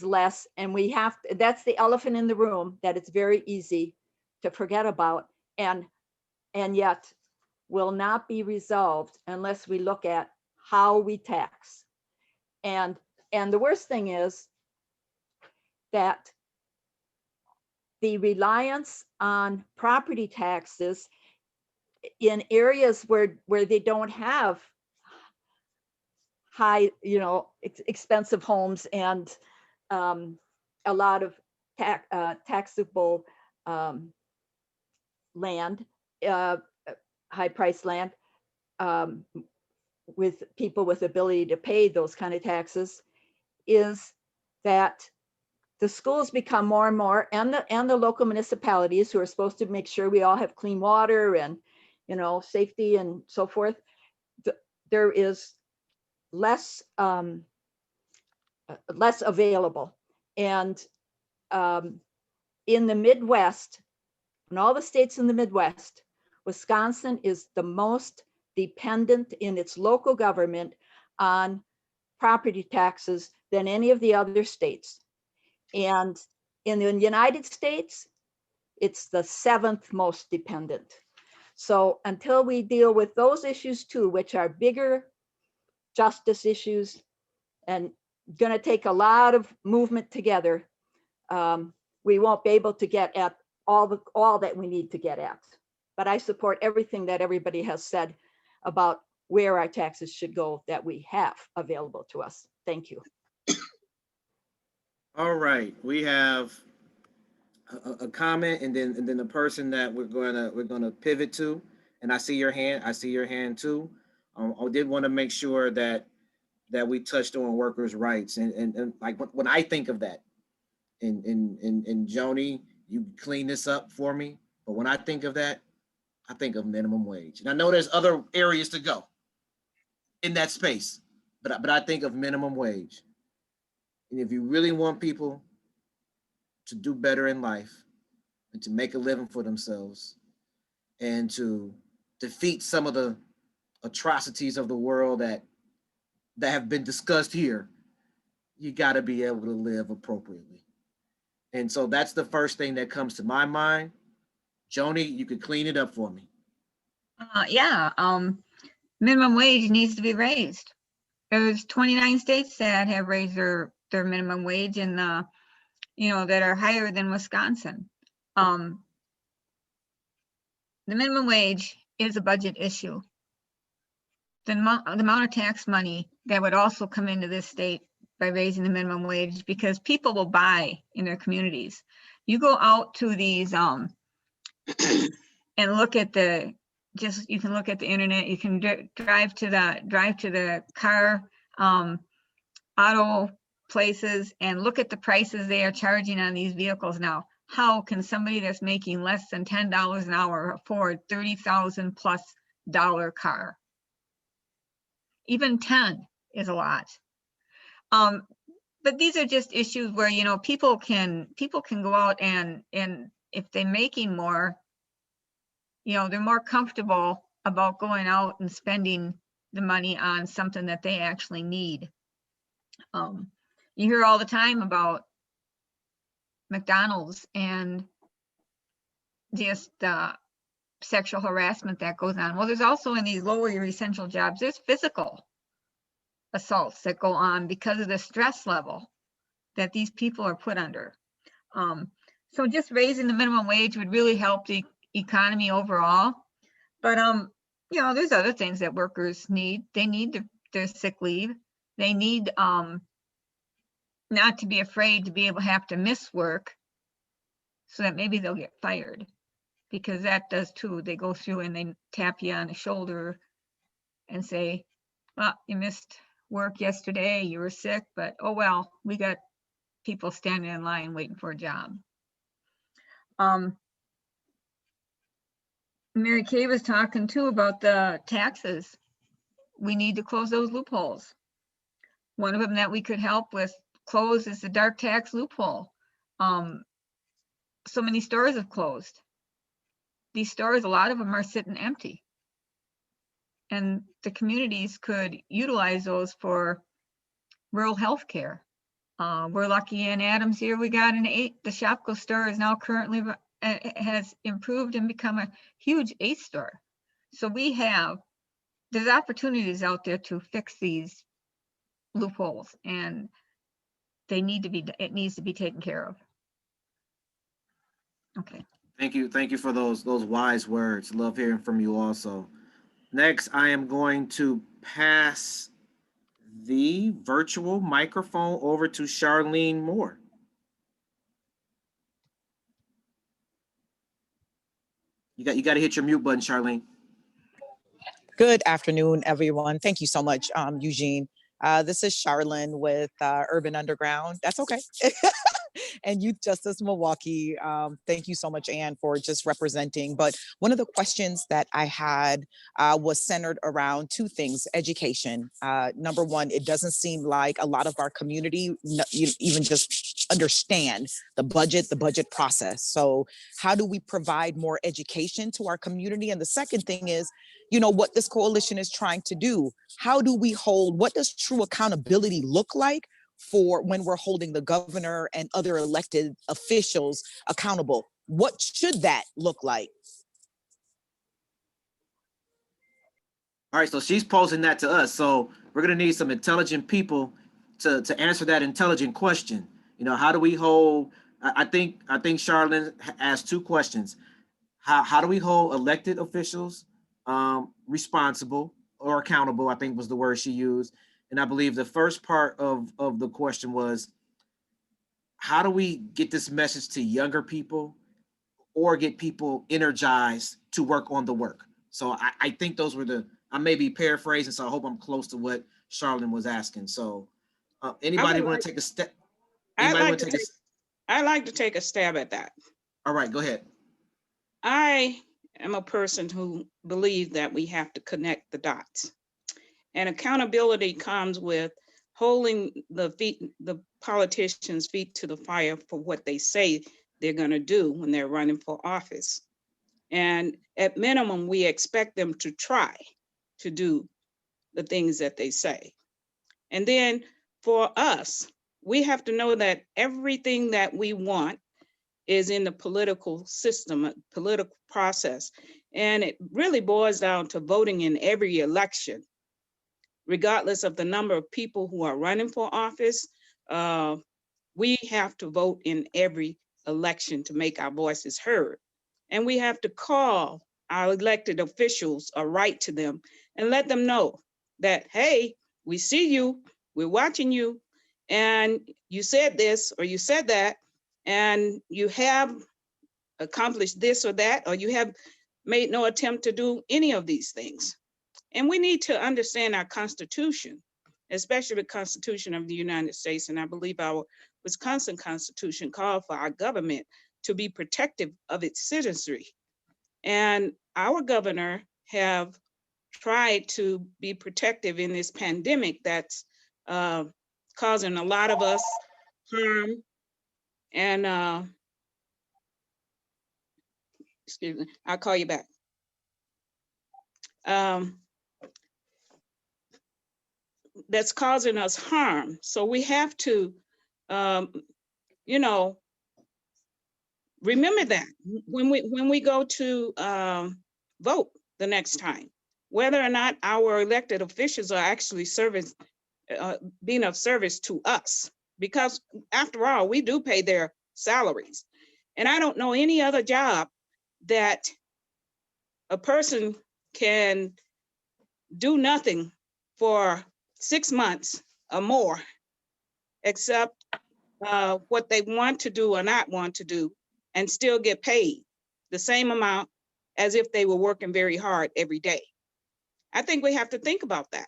less, and we have to, that's the elephant in the room that it's very easy to forget about, and yet will not be resolved unless we look at how we tax. And the worst thing is that the reliance on property taxes in areas where they don't have high, expensive homes and a lot of taxable land, high priced land, with people with ability to pay those kind of taxes, is that the schools become more and more, and the local municipalities who are supposed to make sure we all have clean water and safety and so forth, there is less available. And in the Midwest, in all the states in the Midwest, Wisconsin is the most dependent in its local government on property taxes than any of the other states. And in the United States, it's the 7th most dependent. So until we deal with those issues too, which are bigger justice issues and going to take a lot of movement together, we won't be able to get at all that we need to get at. But I support everything that everybody has said about where our taxes should go that we have available to us. Thank you. All right, we have a comment, and then the person that we're gonna pivot to. And I see your hand. I see your hand too. I did want to make sure that we touched on workers' rights, and like when I think of that, and Joni, you clean this up for me. But when I think of that, I think of minimum wage. And I know there's other areas to go in that space, but I think of minimum wage. And if you really want people to do better in life and to make a living for themselves and to defeat some of the atrocities of the world that have been discussed here, you got to be able to live appropriately. And so that's the first thing that comes to my mind. Joni, you could clean it up for me. Yeah, minimum wage needs to be raised. There's 29 states that have raised their minimum wage, and that are higher than Wisconsin. The minimum wage is a budget issue. The amount of tax money that would also come into this state by raising the minimum wage, because people will buy in their communities. You go out to these and look at you can look at the internet, you can drive to the car auto places and look at the prices they are charging on these vehicles now. How can somebody that's making less than $10 an hour afford $30,000 plus car? Even 10 is a lot. But these are just issues where, people can go out and if they're making more, they're more comfortable about going out and spending the money on something that they actually need. You hear all the time about McDonald's and just sexual harassment that goes on. Well, there's also in these lower essential jobs, there's physical assaults that go on because of the stress level that these people are put under. So just raising the minimum wage would really help the economy overall. But there's other things that workers need. They need their sick leave. They need not to be afraid to be able to have to miss work so that maybe they'll get fired, because that does too. They go through and they tap you on the shoulder and say, well, you missed work yesterday, you were sick, but oh well, we got people standing in line waiting for a job. Mary Kay was talking too about the taxes. We need to close those loopholes. One of them that we could help with close is the dark tax loophole. So many stores have closed. These stores, a lot of them are sitting empty. And the communities could utilize those for rural health care. We're lucky in Adams here, we got the Shopko store is now currently has improved and become a huge ACE store. So there's opportunities out there to fix these loopholes, and it needs to be taken care of. Okay. Thank you for those wise words. Love hearing from you also. Next, I am going to pass the virtual microphone over to Charlene Moore. You got to hit your mute button, Charlene. Good afternoon, everyone. Thank you so much, Eugene. This is Charlene with Urban Underground. That's okay. And Youth Justice Milwaukee. Thank you so much, Ann, for just representing. But one of the questions that I had was centered around two things: education. Number one, it doesn't seem like a lot of our community even just understand the budget process. So how do we provide more education to our community? And the second thing is, what this coalition is trying to do. How do we what does true accountability look like for when we're holding the governor and other elected officials accountable? What should that look like? All right, so she's posing that to us. So we're gonna need some intelligent people to answer that intelligent question. How do we hold, I think Charlene asked two questions. How do we hold elected officials responsible or accountable, I think was the word she used. And I believe the first part of the question was, how do we get this message to younger people or get people energized to work on the work? So I think those were I may be paraphrasing, so I hope I'm close to what Charlene was asking. So anybody want to take a step? I'd like to take a stab at that. All right, go ahead. I am a person who believes that we have to connect the dots. And accountability comes with holding the politicians' feet to the fire for what they say they're going to do when they're running for office. And at minimum, we expect them to try to do the things that they say. And then for us, we have to know that everything that we want is in the political system, political process. And it really boils down to voting in every election, regardless of the number of people who are running for office. We have to vote in every election to make our voices heard. And we have to call our elected officials or write to them and let them know that, hey, we see you, we're watching you, and you said this or you said that, and you have accomplished this or that, or you have made no attempt to do any of these things. And we need to understand our Constitution, especially the Constitution of the United States. And I believe our Wisconsin Constitution called for our government to be protective of its citizenry. And our governor have tried to be protective in this pandemic that's causing a lot of us harm. And excuse me, I'll call you back. That's causing us harm. So we have to, you know, remember that when we go to vote the next time, whether or not our elected officials are actually being of service to us, because after all, we do pay their salaries. And I don't know any other job that a person can do nothing for 6 months or more, except what they want to do or not want to do, and still get paid the same amount as if they were working very hard every day. I think we have to think about that.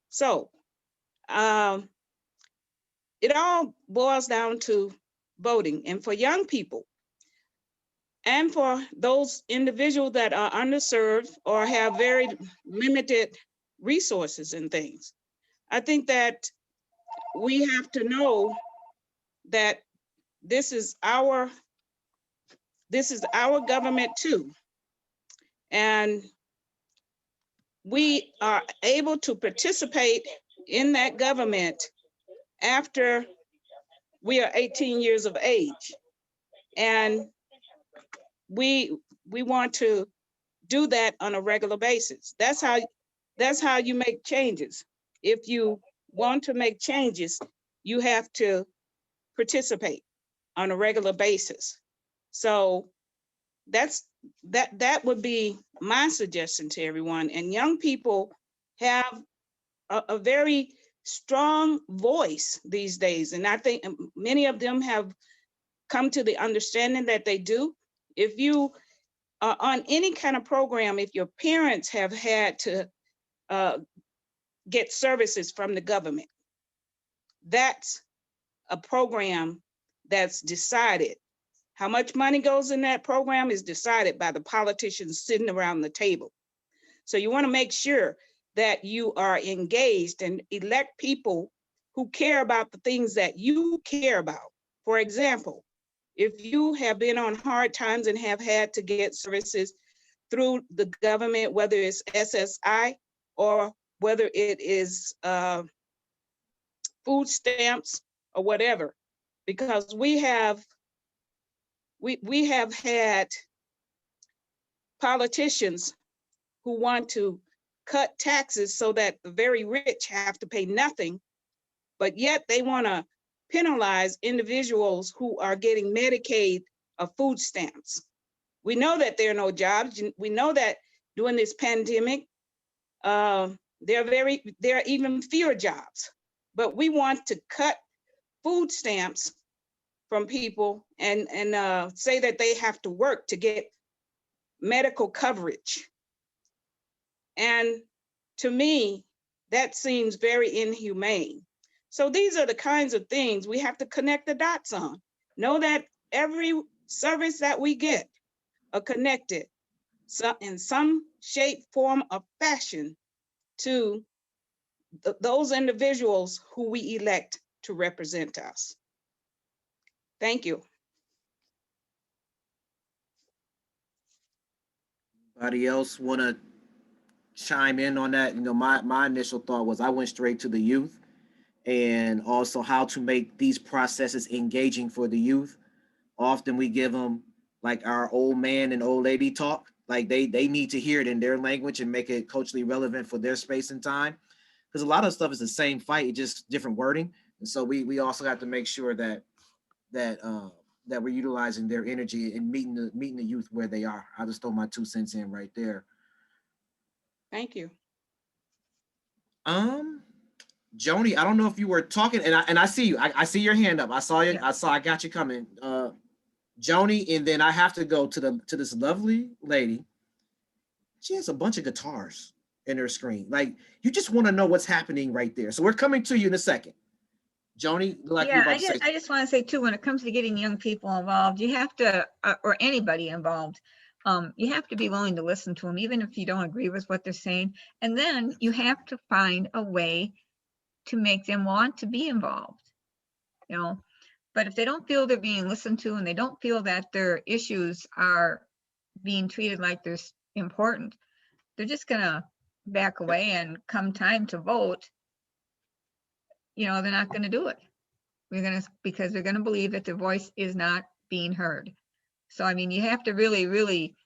So it all boils down to voting. And for young people, and for those individuals that are underserved or have very limited resources and things, I think that we have to know that this is our government too. And we are able to participate in that government after we are 18 years of age. And we want to do that on a regular basis. That's how you make changes. If you want to make changes, you have to participate on a regular basis. So that would be my suggestion to everyone. And young people have a very strong voice these days. And I think many of them have come to the understanding that they do. If you are on any kind of program, if your parents have had to get services from the government, that's a program that's decided. How much money goes in that program is decided by the politicians sitting around the table. So you want to make sure that you are engaged and elect people who care about the things that you care about. For example, if you have been on hard times and have had to get services through the government, whether it's SSI or whether it is food stamps or whatever, because we have had politicians who want to cut taxes so that the very rich have to pay nothing, but yet they want to penalize individuals who are getting Medicaid or food stamps. We know that there are no jobs. We know that during this pandemic, there are even fewer jobs, but we want to cut food stamps from people and say that they have to work to get medical coverage. And to me, that seems very inhumane. So these are the kinds of things we have to connect the dots on. Know that every service that we get are connected in some shape, form, or fashion to those individuals who we elect to represent us. Thank you. Anybody else want to chime in on that? You know, my initial thought was I went straight to the youth, and also how to make these processes engaging for the youth. Often we give them like our old man and old lady talk, like they need to hear it in their language and make it culturally relevant for their space and time. Because a lot of stuff is the same fight, it's just different wording. And so we also have to make sure that we're utilizing their energy and meeting the youth where they are. I just throw my 2 cents in right there. Thank you. Joni, I don't know if you were talking, and I see you. I see your hand up. I saw you. I got you coming. Joni, and then I have to go to this lovely lady. She has a bunch of guitars in her screen. Like, you just want to know what's happening right there. So we're coming to you in a second. Joni, like Yeah, I just want to say too, when it comes to getting young people involved, you have to, or anybody involved, you have to be willing to listen to them, even if you don't agree with what they're saying. And then you have to find a way to make them want to be involved, you know. But if they don't feel they're being listened to and they don't feel that their issues are being treated like they're important, they're just gonna back away, and come time to vote, you know, they're not gonna do it. Because they're gonna believe that their voice is not being heard. So, I mean, you have to really, really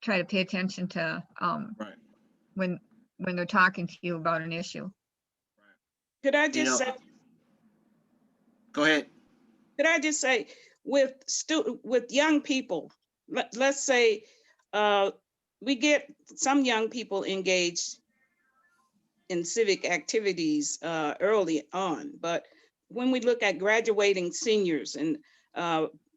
try to pay attention to when they're talking to you about an issue. Could I just say? Go ahead. Could I just say, with young people, let's say we get some young people engaged in civic activities early on, but when we look at graduating seniors and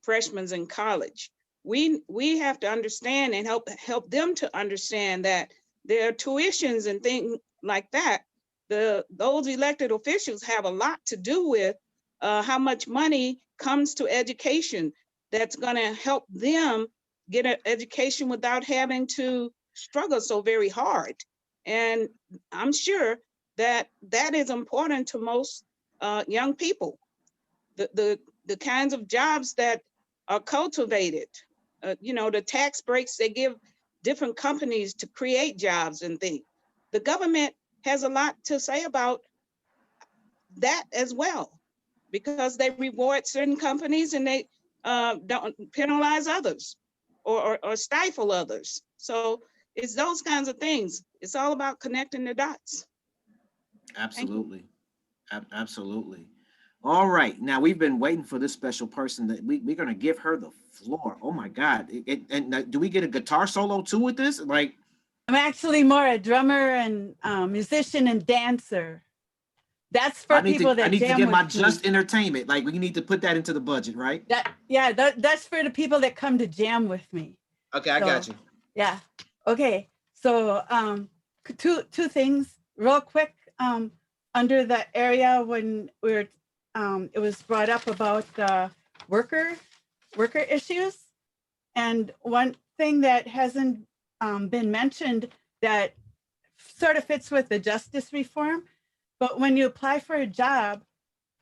freshmen in college, we have to understand and help them to understand that their tuitions and things like that, those elected officials have a lot to do with how much money comes to education that's going to help them get an education without having to struggle so very hard. And I'm sure that is important to most young people. The kinds of jobs that are cultivated, you know, the tax breaks they give different companies to create jobs and things. The government has a lot to say about that as well, because they reward certain companies and they don't penalize others or stifle others. So it's those kinds of things. It's all about connecting the dots. Absolutely. Absolutely. All right. Now we've been waiting for this special person that we're going to give her the floor. Oh my God. And do we get a guitar solo too with this? Like, I'm actually more a drummer and musician and dancer. That's for people that I need to jam get my with me. just entertainment. Like, we need to put that into the budget, right? That's for the people that come to jam with me. Okay, I got you. Yeah. Okay. So two things real quick. Under the area when it was brought up about the worker issues, and one thing that hasn't been mentioned that sort of fits with the justice reform, but when you apply for a job,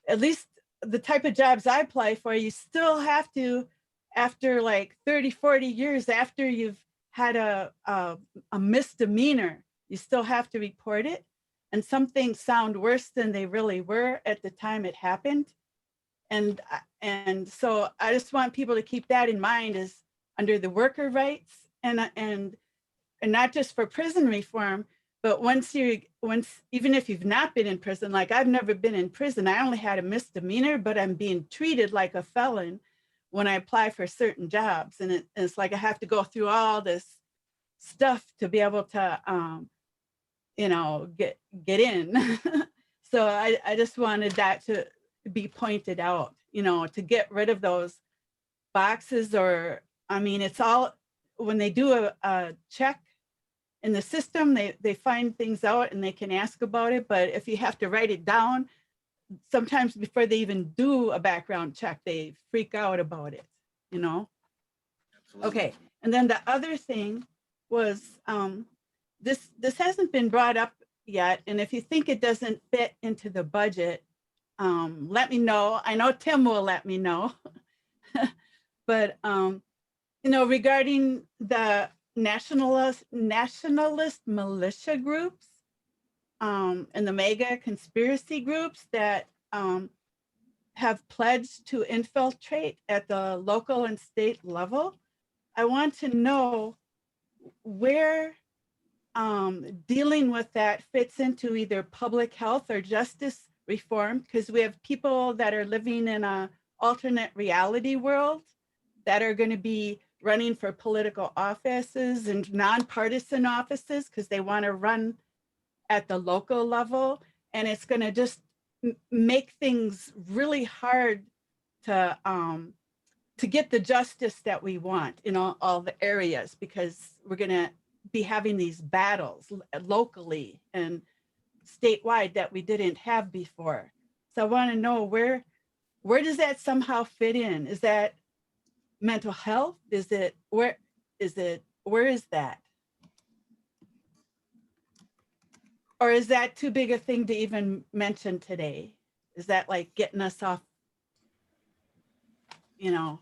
at least the type of jobs I apply for, you still have to, after like 30, 40 years after you've had a misdemeanor, you still have to report it. And some things sound worse than they really were at the time it happened. And so I just want people to keep that in mind, is under the worker rights and not just for prison reform, but once even if you've not been in prison, like I've never been in prison, I only had a misdemeanor, but I'm being treated like a felon when I apply for certain jobs. And it's like I have to go through all this stuff to be able to get in. So I just wanted that to be pointed out, to get rid of those boxes, or, I mean, it's all, when they do a check in the system, they find things out and they can ask about it. But if you have to write it down, sometimes before they even do a background check, they freak out about it, you know? Okay, and then the other thing was, this hasn't been brought up yet, and if you think it doesn't fit into the budget, let me know. I know Tim will let me know. But you know, regarding the nationalist militia groups, and the mega conspiracy groups that have pledged to infiltrate at the local and state level, I want to know where dealing with that fits into either public health or justice reform, because we have people that are living in a alternate reality world that are going to be running for political offices and nonpartisan offices because they want to run at the local level. And it's going to just make things really hard to get the justice that we want in all the areas, because we're going to be having these battles locally and statewide that we didn't have before. So I want to know where does that somehow fit in? Is that mental health? Where is that? Or is that too big a thing to even mention today? Is that like getting us off, you know?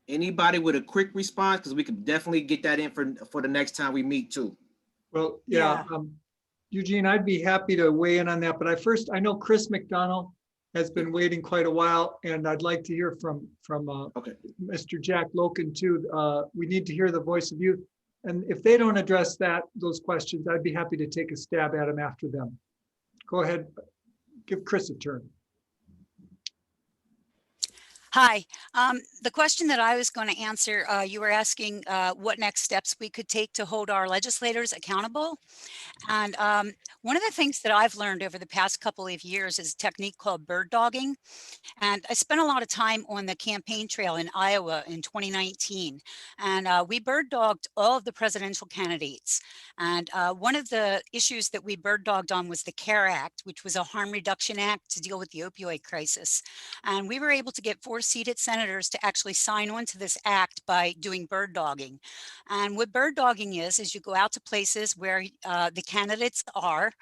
Anybody with a quick response, because we could definitely get that in for the next time we meet too. Well, yeah, Eugene, I'd be happy to weigh in on that, but I know Chris McDonald has been waiting quite a while, and I'd like to hear from Mr. Jack Loken too. We need to hear the voice of youth. And if they don't address those questions, I'd be happy to take a stab at them after them. Go ahead, give Chris a turn. Hi, the question that I was going to answer, you were asking what next steps we could take to hold our legislators accountable. And one of the things that I've learned over the past couple of years is a technique called bird dogging. And I spent a lot of time on the campaign trail in Iowa in 2019. And we bird dogged all of the presidential candidates. And one of the issues that we bird dogged on was the CARE Act, which was a harm reduction act to deal with the opioid crisis. And we were able to get 4 seated senators to actually sign on to this act by doing bird dogging. And what bird dogging is you go out to places where the candidates are,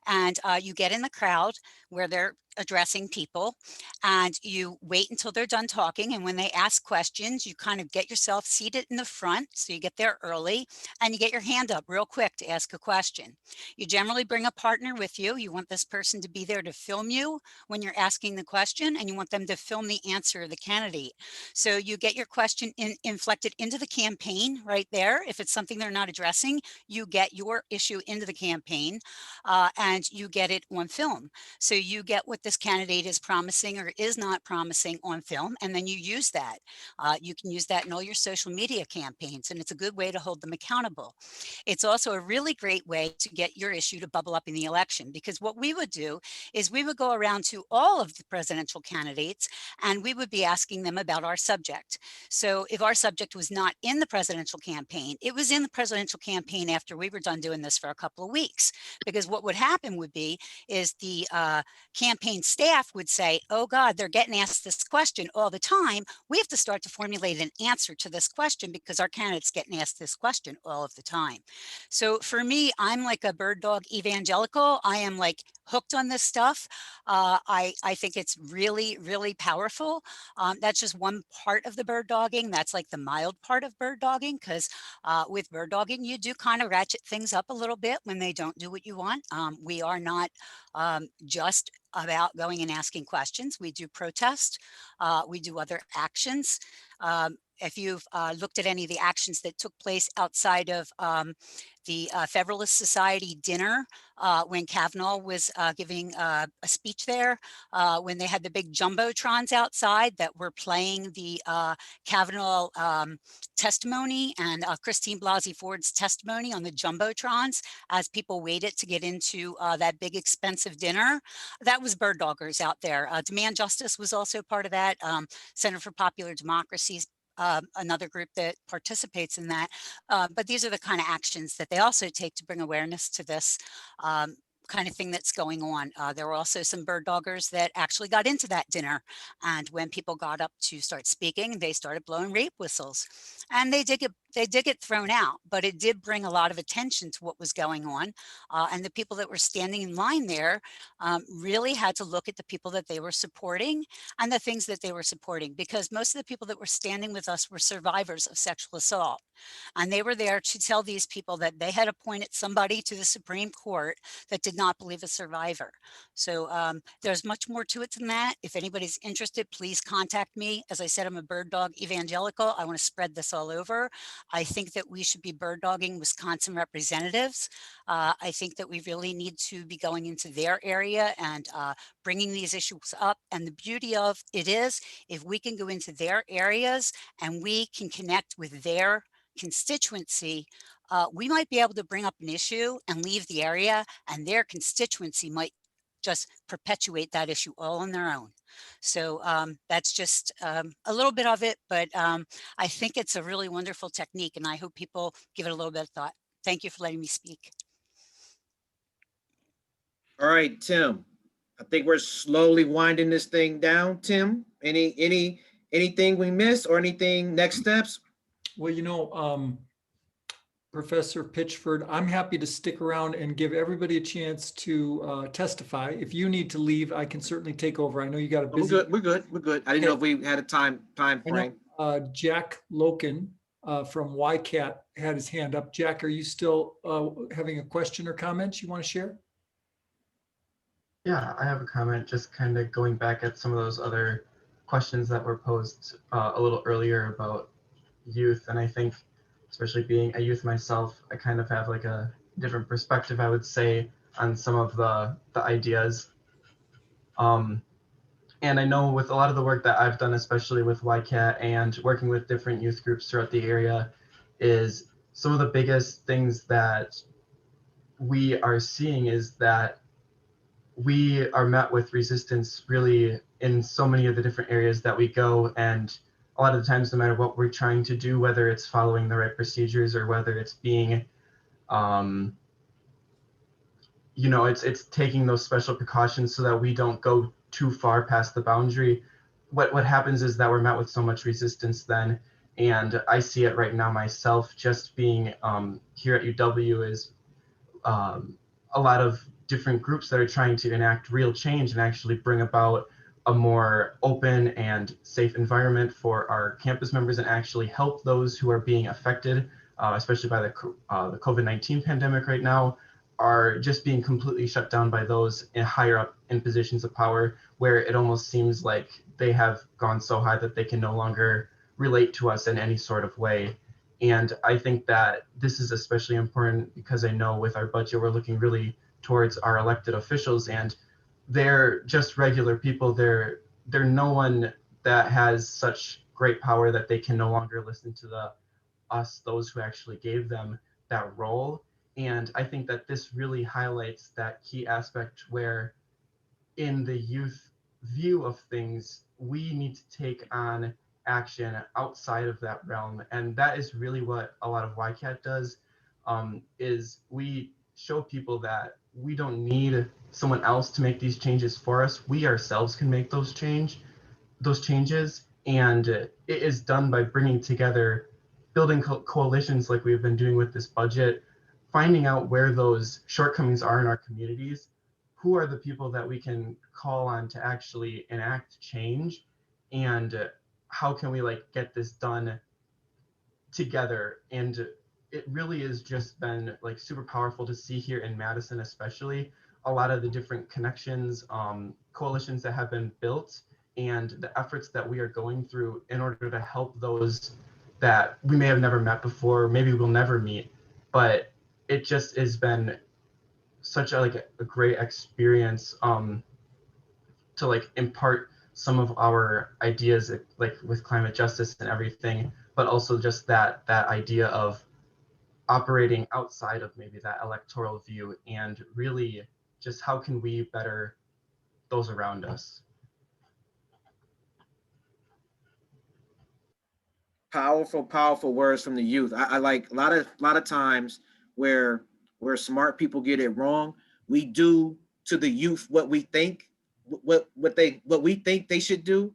and you get in the crowd where they're addressing people, and you wait until they're done talking. And when they ask questions, you kind of get yourself seated in the front, so you get there early, and you get your hand up real quick to ask a question. You generally bring a partner with you. You want this person to be there to film you when you're asking the question, and you want them to film the answer of the candidate. So you get your question inflected into the campaign right there. If it's something they're not addressing, you get your issue into the campaign, and you get it on film. So you get what this candidate is promising or is not promising on film, and then you use that. You can use that in all your social media campaigns, and it's a good way to hold them accountable. It's also a really great way to get your issue to bubble up in the election, because what we would do is we would go around to all of the presidential candidates, and we would be asking them about our subject. So if our subject was not in the presidential campaign, it was in the presidential campaign after we were done doing this for a couple of weeks. Because what would happen would be is the campaign staff would say, oh God, they're getting asked this question all the time. We have to start to formulate an answer to this question because our candidate's getting asked this question all of the time. So for me, I'm like a bird dog evangelical. I am like hooked on this stuff. I think it's really, really powerful. That's just one part of the bird dogging. That's like the mild part of bird dogging, because with bird dogging, you do kind of ratchet things up a little bit when they don't do what you want. We are not just about going and asking questions. We do protest. We do other actions. If you've looked at any of the actions that took place outside of the Federalist Society dinner when Kavanaugh was giving a speech there, when they had the big jumbotrons outside that were playing the Kavanaugh testimony and Christine Blasey Ford's testimony on the jumbotrons as people waited to get into that big expensive dinner. That was bird doggers out there. Demand Justice was also part of that. Center for Popular Democracy's another group that participates in that. But these are the kind of actions that they also take to bring awareness to this. kind of thing that's going on. There were also some bird doggers that actually got into that dinner. And when people got up to start speaking, they started blowing rape whistles, and they did get thrown out, but it did bring a lot of attention to what was going on. And the people that were standing in line there really had to look at the people that they were supporting and the things that they were supporting, because most of the people that were standing with us were survivors of sexual assault. And they were there to tell these people that they had appointed somebody to the Supreme Court that did not believe a survivor. So there's much more to it than that. If anybody's interested, please contact me. As I said, I'm a bird dog evangelical. I want to spread this all over. I think that we should be bird dogging Wisconsin representatives. I think that we really need to be going into their area and bringing these issues up. And the beauty of it is, if we can go into their areas and we can connect with their constituency, we might be able to bring up an issue and leave the area, and their constituency might just perpetuate that issue all on their own. So that's just a little bit of it, but I think it's a really wonderful technique, and I hope people give it a little bit of thought. Thank you for letting me speak. All right, Tim, I think we're slowly winding this thing down. Tim, anything we missed or anything next steps? Well, you know, Professor Pitchford, I'm happy to stick around and give everybody a chance to testify. If you need to leave, I can certainly take over. I know you got a busy. We're good. I didn't know if we had a time frame. Jack Loken from YCAT had his hand up. Jack, are you still having a question or comments you want to share? Yeah, I have a comment, just kind of going back at some of those other questions that were posed a little earlier about youth. And I think, especially being a youth myself, I kind of have like a different perspective, I would say, on some of the ideas. And I know with a lot of the work that I've done, especially with YCAT and working with different youth groups throughout the area, is some of the biggest things that we are seeing is that we are met with resistance really in so many of the different areas that we go. And a lot of the times, no matter what we're trying to do, whether it's following the right procedures or whether it's being, you know, it's taking those special precautions so that we don't go too far past the boundary. What happens is that we're met with so much resistance then. And I see it right now myself, just being here at UW is a lot of different groups that are trying to enact real change and actually bring about a more open and safe environment for our campus members and actually help those who are being affected, especially by the COVID-19 pandemic right now, are just being completely shut down by those higher up in positions of power, where it almost seems like they have gone so high that they can no longer relate to us in any sort of way. And I think that this is especially important because I know with our budget, we're looking really towards our elected officials, and they're just regular people. They're no one that has such great power that they can no longer listen to those who actually gave them that role. And I think that this really highlights that key aspect where in the youth view of things, we need to take on action outside of that realm. And that is really what a lot of YCAT does, is we show people that we don't need someone else to make these changes for us. We ourselves can make those changes. And it is done by bringing together, building coalitions like we've been doing with this budget, finding out where those shortcomings are in our communities, who are the people that we can call on to actually enact change, and how can we get this done together. And it really has just been super powerful to see here in Madison, especially a lot of the different connections, coalitions that have been built, and the efforts that we are going through in order to help those that we may have never met before, maybe we'll never meet. But it just has been such a great experience to impart some of our ideas with climate justice and everything, but also just that idea of operating outside of maybe that electoral view, and really just how can we better those around us. Powerful words from the youth. I like a lot of times where smart people get it wrong, we do to the youth what we think, what we think they should do,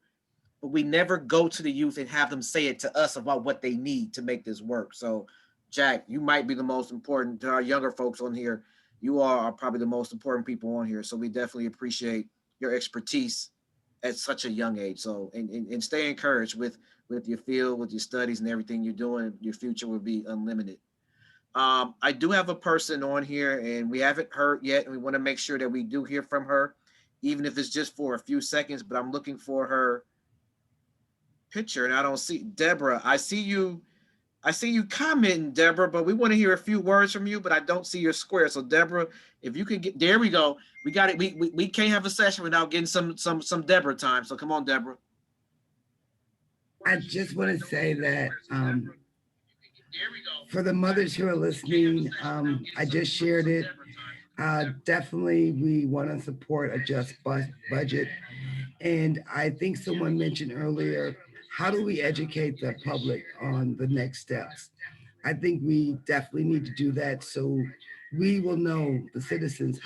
but we never go to the youth and have them say it to us about what they need to make this work. So, Jack, you might be the most important to our younger folks on here. You are probably the most important people on here. So we definitely appreciate your expertise at such a young age. So, and stay encouraged with your field, with your studies and everything you're doing. Your future will be unlimited. I do have a person on here and we haven't heard yet, and we want to make sure that we do hear from her, even if it's just for a few seconds, but I'm looking for her picture and I don't see Deborah. I see you commenting, Deborah, but we want to hear a few words from you, but I don't see your square. So Deborah, if you can get, there we go. We got it. We can't have a session without getting some Deborah time. So come on, Deborah. I just want to say that for the mothers who are listening, I just shared it. Definitely, we want to support a just budget. And I think someone mentioned earlier, how do we educate the public on the next steps? I think we definitely need to do that so we will know, the citizens,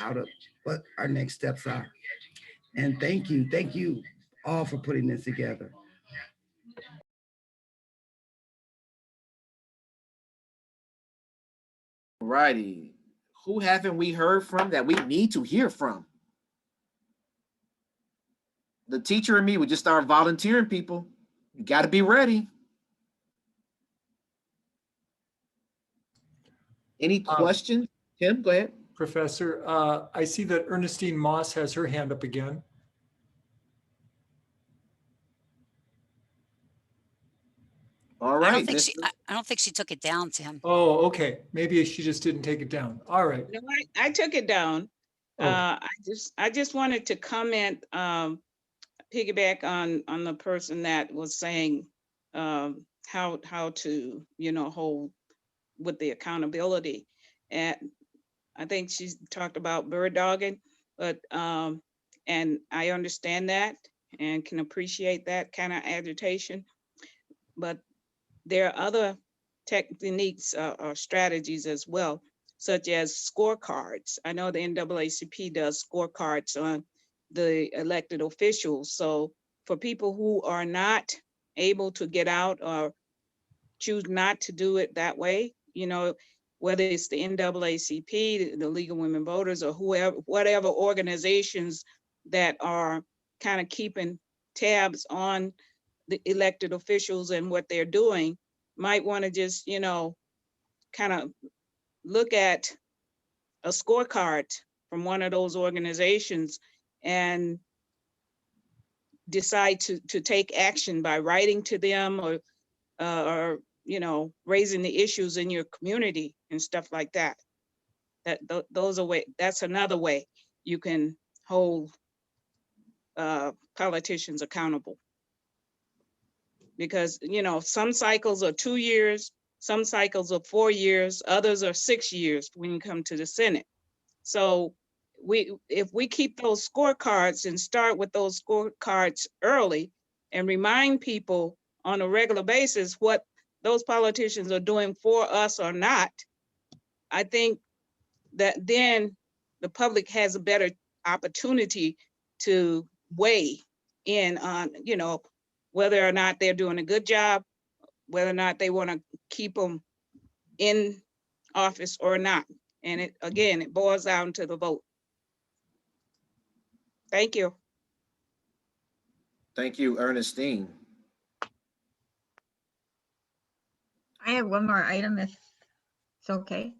what our next steps are. And thank you all for putting this together. Righty. Who haven't we heard from that we need to hear from? The teacher and me would just start volunteering people. You got to be ready. Any questions? Tim, go ahead. Professor, I see that Ernestine Moss has her hand up again. All right. I don't think she took it down, Tim. Oh, okay. Maybe she just didn't take it down. All right. No, I took it down. Oh. I just wanted to comment, piggyback on the person that was saying how to, hold with the accountability. And I think she's talked about bird dogging, but and I understand that and can appreciate that kind of agitation. But there are other techniques or strategies as well, such as scorecards. I know the NAACP does scorecards on the elected officials. So for people who are not able to get out or choose not to do it that way, whether it's the NAACP, the League of Women Voters, or whatever organizations that are kind of keeping tabs on the elected officials and what they're doing, might want to just, kind of look at a scorecard from one of those organizations and decide to take action by writing to them or raising the issues in your community and stuff like that. That's another way you can hold politicians accountable. Because, some cycles are 2 years, some cycles are 4 years, others are 6 years when you come to the Senate. So if we keep those scorecards and start with those scorecards early and remind people on a regular basis what those politicians are doing for us or not, I think that then the public has a better opportunity to weigh in on, whether or not they're doing a good job, whether or not they want to keep them in office or not. And it boils down to the vote. Thank you. Thank you, Ernestine. I have one more item if it's okay.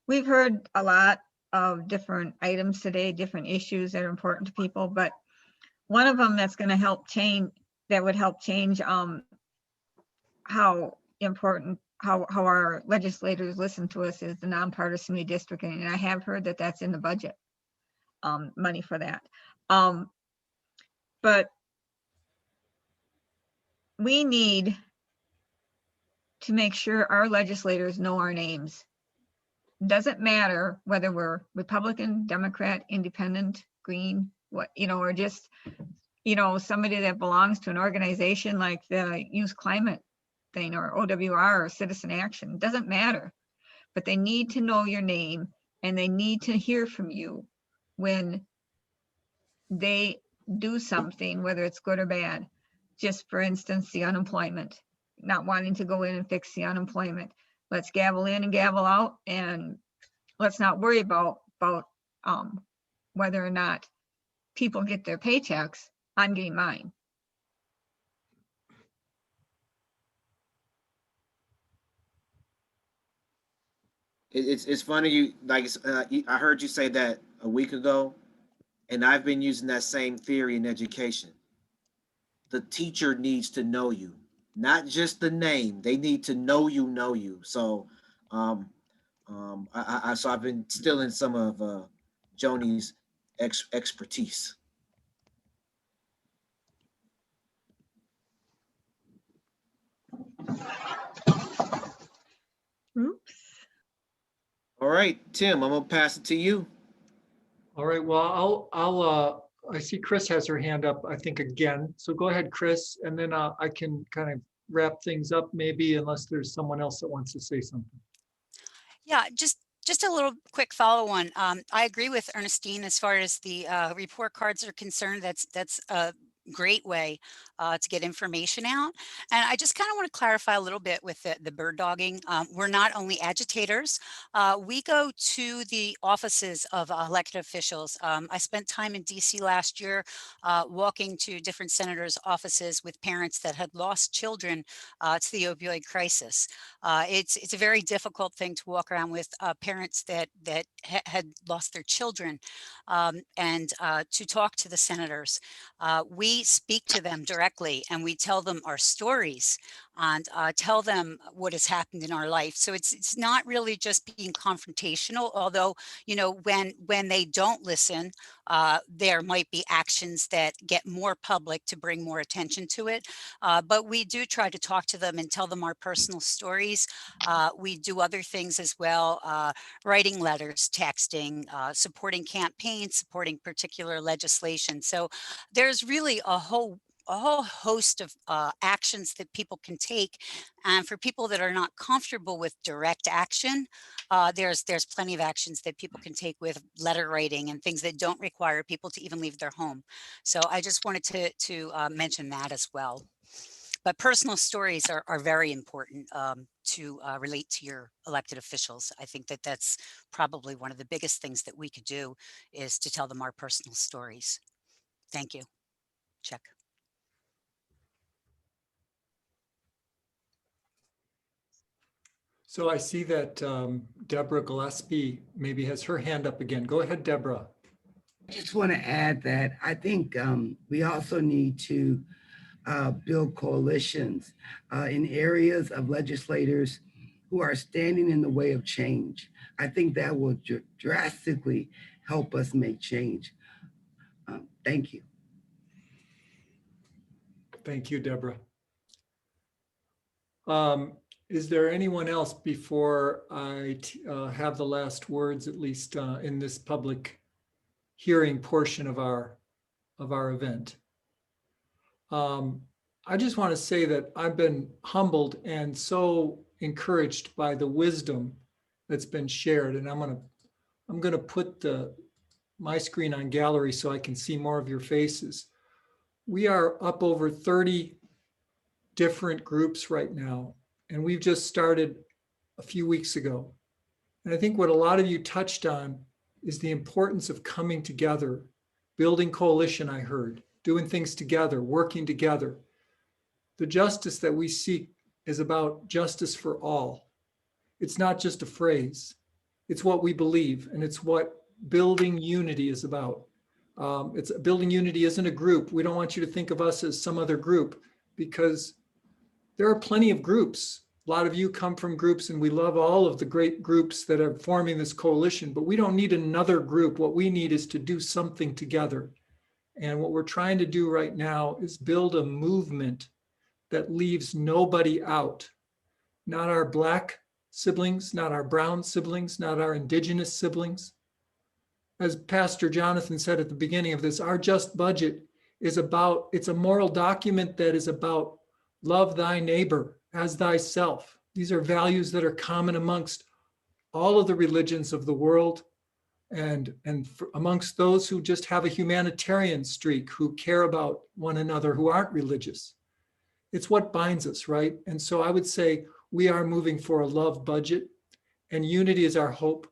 We've heard a lot of different items today, different issues that are important to people, but one of them that's going to help change, that would help change how important, how our legislators listen to us is the nonpartisan redistricting. And I have heard that that's in the budget, money for that. But we need to make sure our legislators know our names. Doesn't matter whether we're Republican, Democrat, Independent, Green, or just, somebody that belongs to an organization like the Youth Climate thing or OWR or Citizen Action. Doesn't matter, but they need to know your name and they need to hear from you when they do something, whether it's good or bad. Just for instance, the unemployment, not wanting to go in and fix the unemployment. Let's gavel in and gavel out, and let's not worry about whether or not people get their paychecks. I'm getting mine. It's funny you like I heard you say that a week ago, and I've been using that same theory in education. The teacher needs to know you, not just the name. They need to know you, know you. So, so I've been stealing some of Joni's expertise. Oops. All right, Tim, I'm gonna pass it to you. All right, well, I see Chris has her hand up, I think again. So go ahead, Chris, and then I can kind of wrap things up maybe, unless there's someone else that wants to say something. Yeah, just a little quick follow on. I agree with Ernestine as far as the report cards are concerned. That's a great way to get information out. And I just kind of want to clarify a little bit with the bird dogging. We're not only agitators, we go to the offices of elected officials. I spent time in DC last year walking to different senators' offices with parents that had lost children to the opioid crisis. It's a very difficult thing to walk around with parents that had lost their children, and to talk to the senators. We speak to them directly, and we tell them our stories and tell them what has happened in our life. So it's not really just being confrontational, although, you know, when they don't listen, there might be actions that get more public to bring more attention to it. But we do try to talk to them and tell them our personal stories. We do other things as well, writing letters, texting, supporting campaigns, supporting particular legislation. So there's really a whole host of actions that people can take. And for people that are not comfortable with direct action, there's plenty of actions that people can take with letter writing and things that don't require people to even leave their home. So I just wanted to mention that as well. But personal stories are very important to relate to your elected officials. I think that that's probably one of the biggest things that we could do, is to tell them our personal stories. Thank you. Check. So I see that Deborah Gillespie maybe has her hand up again. Go ahead, Deborah. I just want to add that I think we also need to build coalitions in areas of legislators who are standing in the way of change. I think that will drastically help us make change. Thank you. Thank you, Deborah. Is there anyone else before I have the last words, at least in this public hearing portion of our event? I just want to say that I've been humbled and so encouraged by the wisdom that's been shared. And I'm gonna put my screen on gallery so I can see more of your faces. We are up over 30 different groups right now, and we've just started a few weeks ago. And I think what a lot of you touched on is the importance of coming together, building coalition, I heard, doing things together, working together. The justice that we seek is about justice for all. It's not just a phrase. It's what we believe, and it's what building unity is about. Building unity isn't a group. We don't want you to think of us as some other group, because there are plenty of groups. A lot of you come from groups, and we love all of the great groups that are forming this coalition, but we don't need another group. What we need is to do something together. And what we're trying to do right now is build a movement that leaves nobody out. Not our Black siblings, not our brown siblings, not our indigenous siblings. As Pastor Jonathan said at the beginning of this, our just budget is about, it's a moral document that is about love thy neighbor as thyself. These are values that are common amongst all of the religions of the world, and amongst those who just have a humanitarian streak, who care about one another, who aren't religious. It's what binds us, right? And so I would say we are moving for a love budget, and unity is our hope.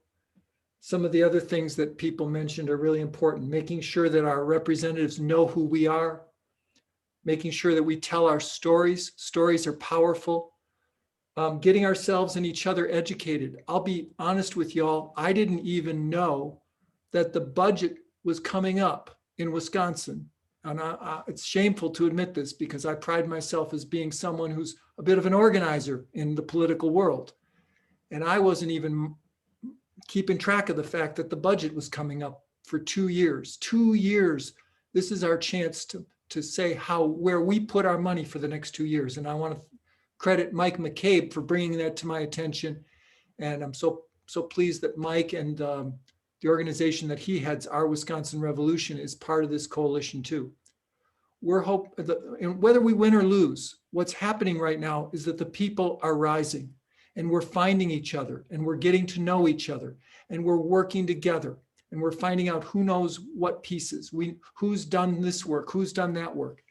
Some of the other things that people mentioned are really important, making sure that our representatives know who we are, making sure that we tell our stories. Stories are powerful. Getting ourselves and each other educated. I'll be honest with y'all, I didn't even know that the budget was coming up in Wisconsin. And it's shameful to admit this because I pride myself as being someone who's a bit of an organizer in the political world. And I wasn't even keeping track of the fact that the budget was coming up for 2 years. 2 years. This is our chance to say where we put our money for the next 2 years. And I want to credit Mike McCabe for bringing that to my attention. And I'm so pleased that Mike and the organization that he heads, Our Wisconsin Revolution, is part of this coalition too. And whether we win or lose, what's happening right now is that the people are rising and we're finding each other and we're getting to know each other and we're working together and we're finding out who knows what pieces, who's done this work, who's done that work.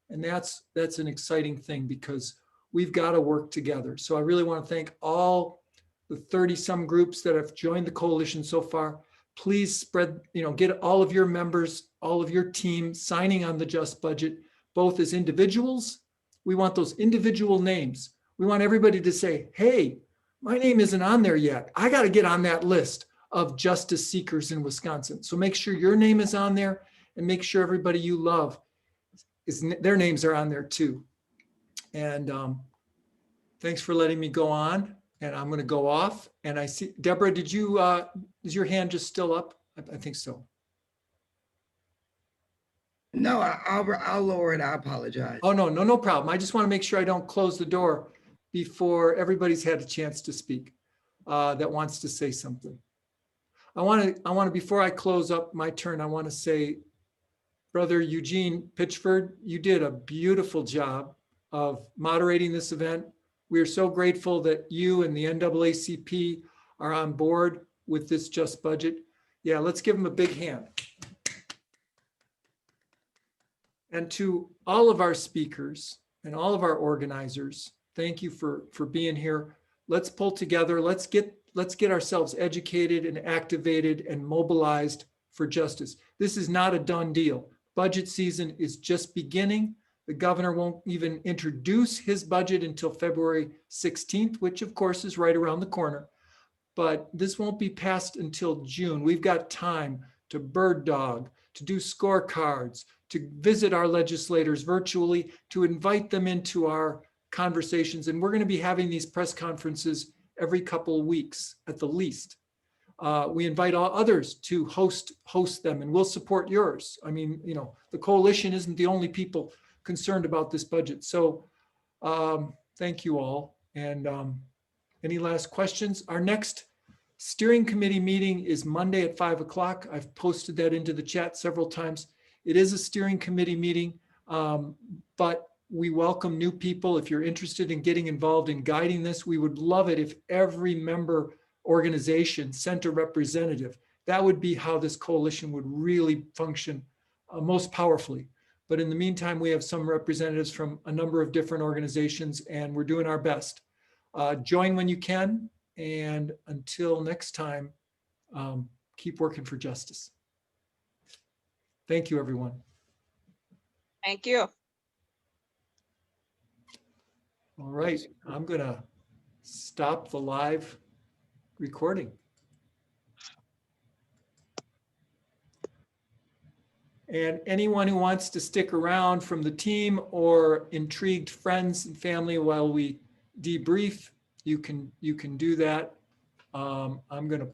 And that's an exciting thing because we've got to work together. So I really want to thank all the 30-some groups that have joined the coalition so far. Please spread, get all of your members, all of your team signing on the Just Budget, both as individuals. We want those individual names. We want everybody to say, hey, my name isn't on there yet. I got to get on that list of justice seekers in Wisconsin. So make sure your name is on there and make sure everybody you love, their names are on there too. And thanks for letting me go on. And I'm going to go off. And I see, Deborah, is your hand just still up? I think so. No, I'll lower it. I apologize. Oh, no problem. I just want to make sure I don't close the door before everybody's had a chance to speak that wants to say something. I want to, before I close up my turn, I want to say, Brother Eugene Pitchford, you did a beautiful job of moderating this event. We are so grateful that you and the NAACP are on board with this Just Budget. Yeah, let's give them a big hand. And to all of our speakers and all of our organizers, thank you for being here. Let's pull together. Let's get ourselves educated and activated and mobilized for justice. This is not a done deal. Budget season is just beginning. The governor won't even introduce his budget until February 16th, which of course is right around the corner. But this won't be passed until June. We've got time to bird dog, to do scorecards, to visit our legislators virtually, to invite them into our conversations. And we're going to be having these press conferences every couple of weeks at the least. We invite all others to host them, and we'll support yours. I mean, the coalition isn't the only people concerned about this budget. So thank you all. And any last questions? Our next steering committee meeting is Monday at 5 o'clock. I've posted that into the chat several times. It is a steering committee meeting, but we welcome new people. If you're interested in getting involved in guiding this, we would love it if every member organization sent a representative. That would be how this coalition would really function most powerfully. But in the meantime, we have some representatives from a number of different organizations, and we're doing our best. Join when you can, and until next time, keep working for justice. Thank you, everyone. Thank you. All right, I'm gonna stop the live recording. And anyone who wants to stick around from the team or intrigued friends and family while we debrief, you can do that. I'm going to